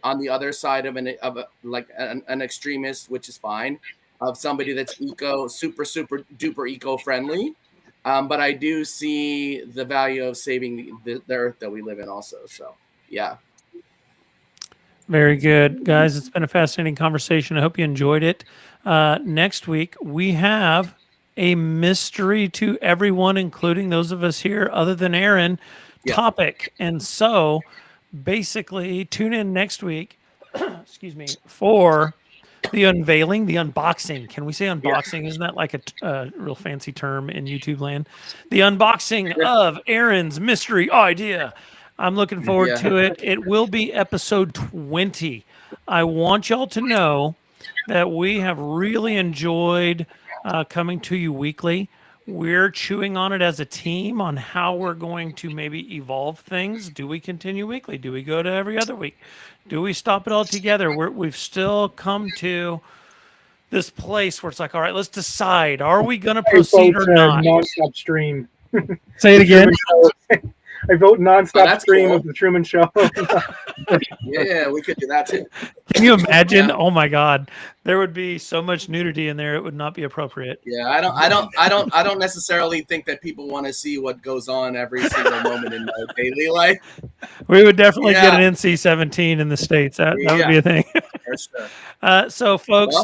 on the other side of an extremist, which is fine, of somebody that's super duper eco friendly. But I do see the value of saving the earth that we live in also. So yeah. Very good, guys. It's been a fascinating conversation. I hope you enjoyed it. Next week, we have a mystery to everyone, including those of us here other than Aaron, topic. And so basically, tune in next week, excuse me, for the unveiling, the unboxing. Can we say unboxing? Yeah. Isn't that like a real fancy term in YouTube land? The unboxing of Aaron's mystery idea. I'm looking forward to it. It will be episode 20. I want y'all to know that we have really enjoyed coming to you weekly. We're chewing on it as a team on how we're going to maybe evolve things. Do we continue weekly? Do we go to every other week? Do we stop it all together? We've still come to this place where it's like, all right, let's decide. Are we going to proceed or not? Non-stop stream. Say it again. I vote non-stop stream of the Truman Show. Yeah, we could do that too. Can you imagine? Yeah. Oh my God, there would be so much nudity in there; it would not be appropriate. Yeah, I don't necessarily think that people want to see what goes on every single moment in my daily life. We would definitely get an NC-17 in the States. That would be a thing. For sure. So, folks,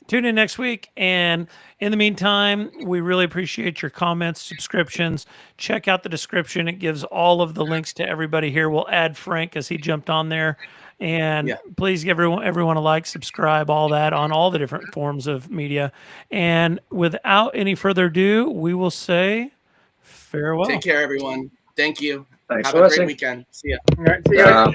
tune in next week. And in the meantime, we really appreciate your comments, subscriptions. Check out the description. It gives all of the links to everybody here. We'll add Frank as he jumped on there. And please give everyone a like, subscribe, all that on all the different forms of media. And without any further ado, we will say farewell. Take care, everyone. Thank you. Thanks Have a great weekend. See ya. All right, see ya.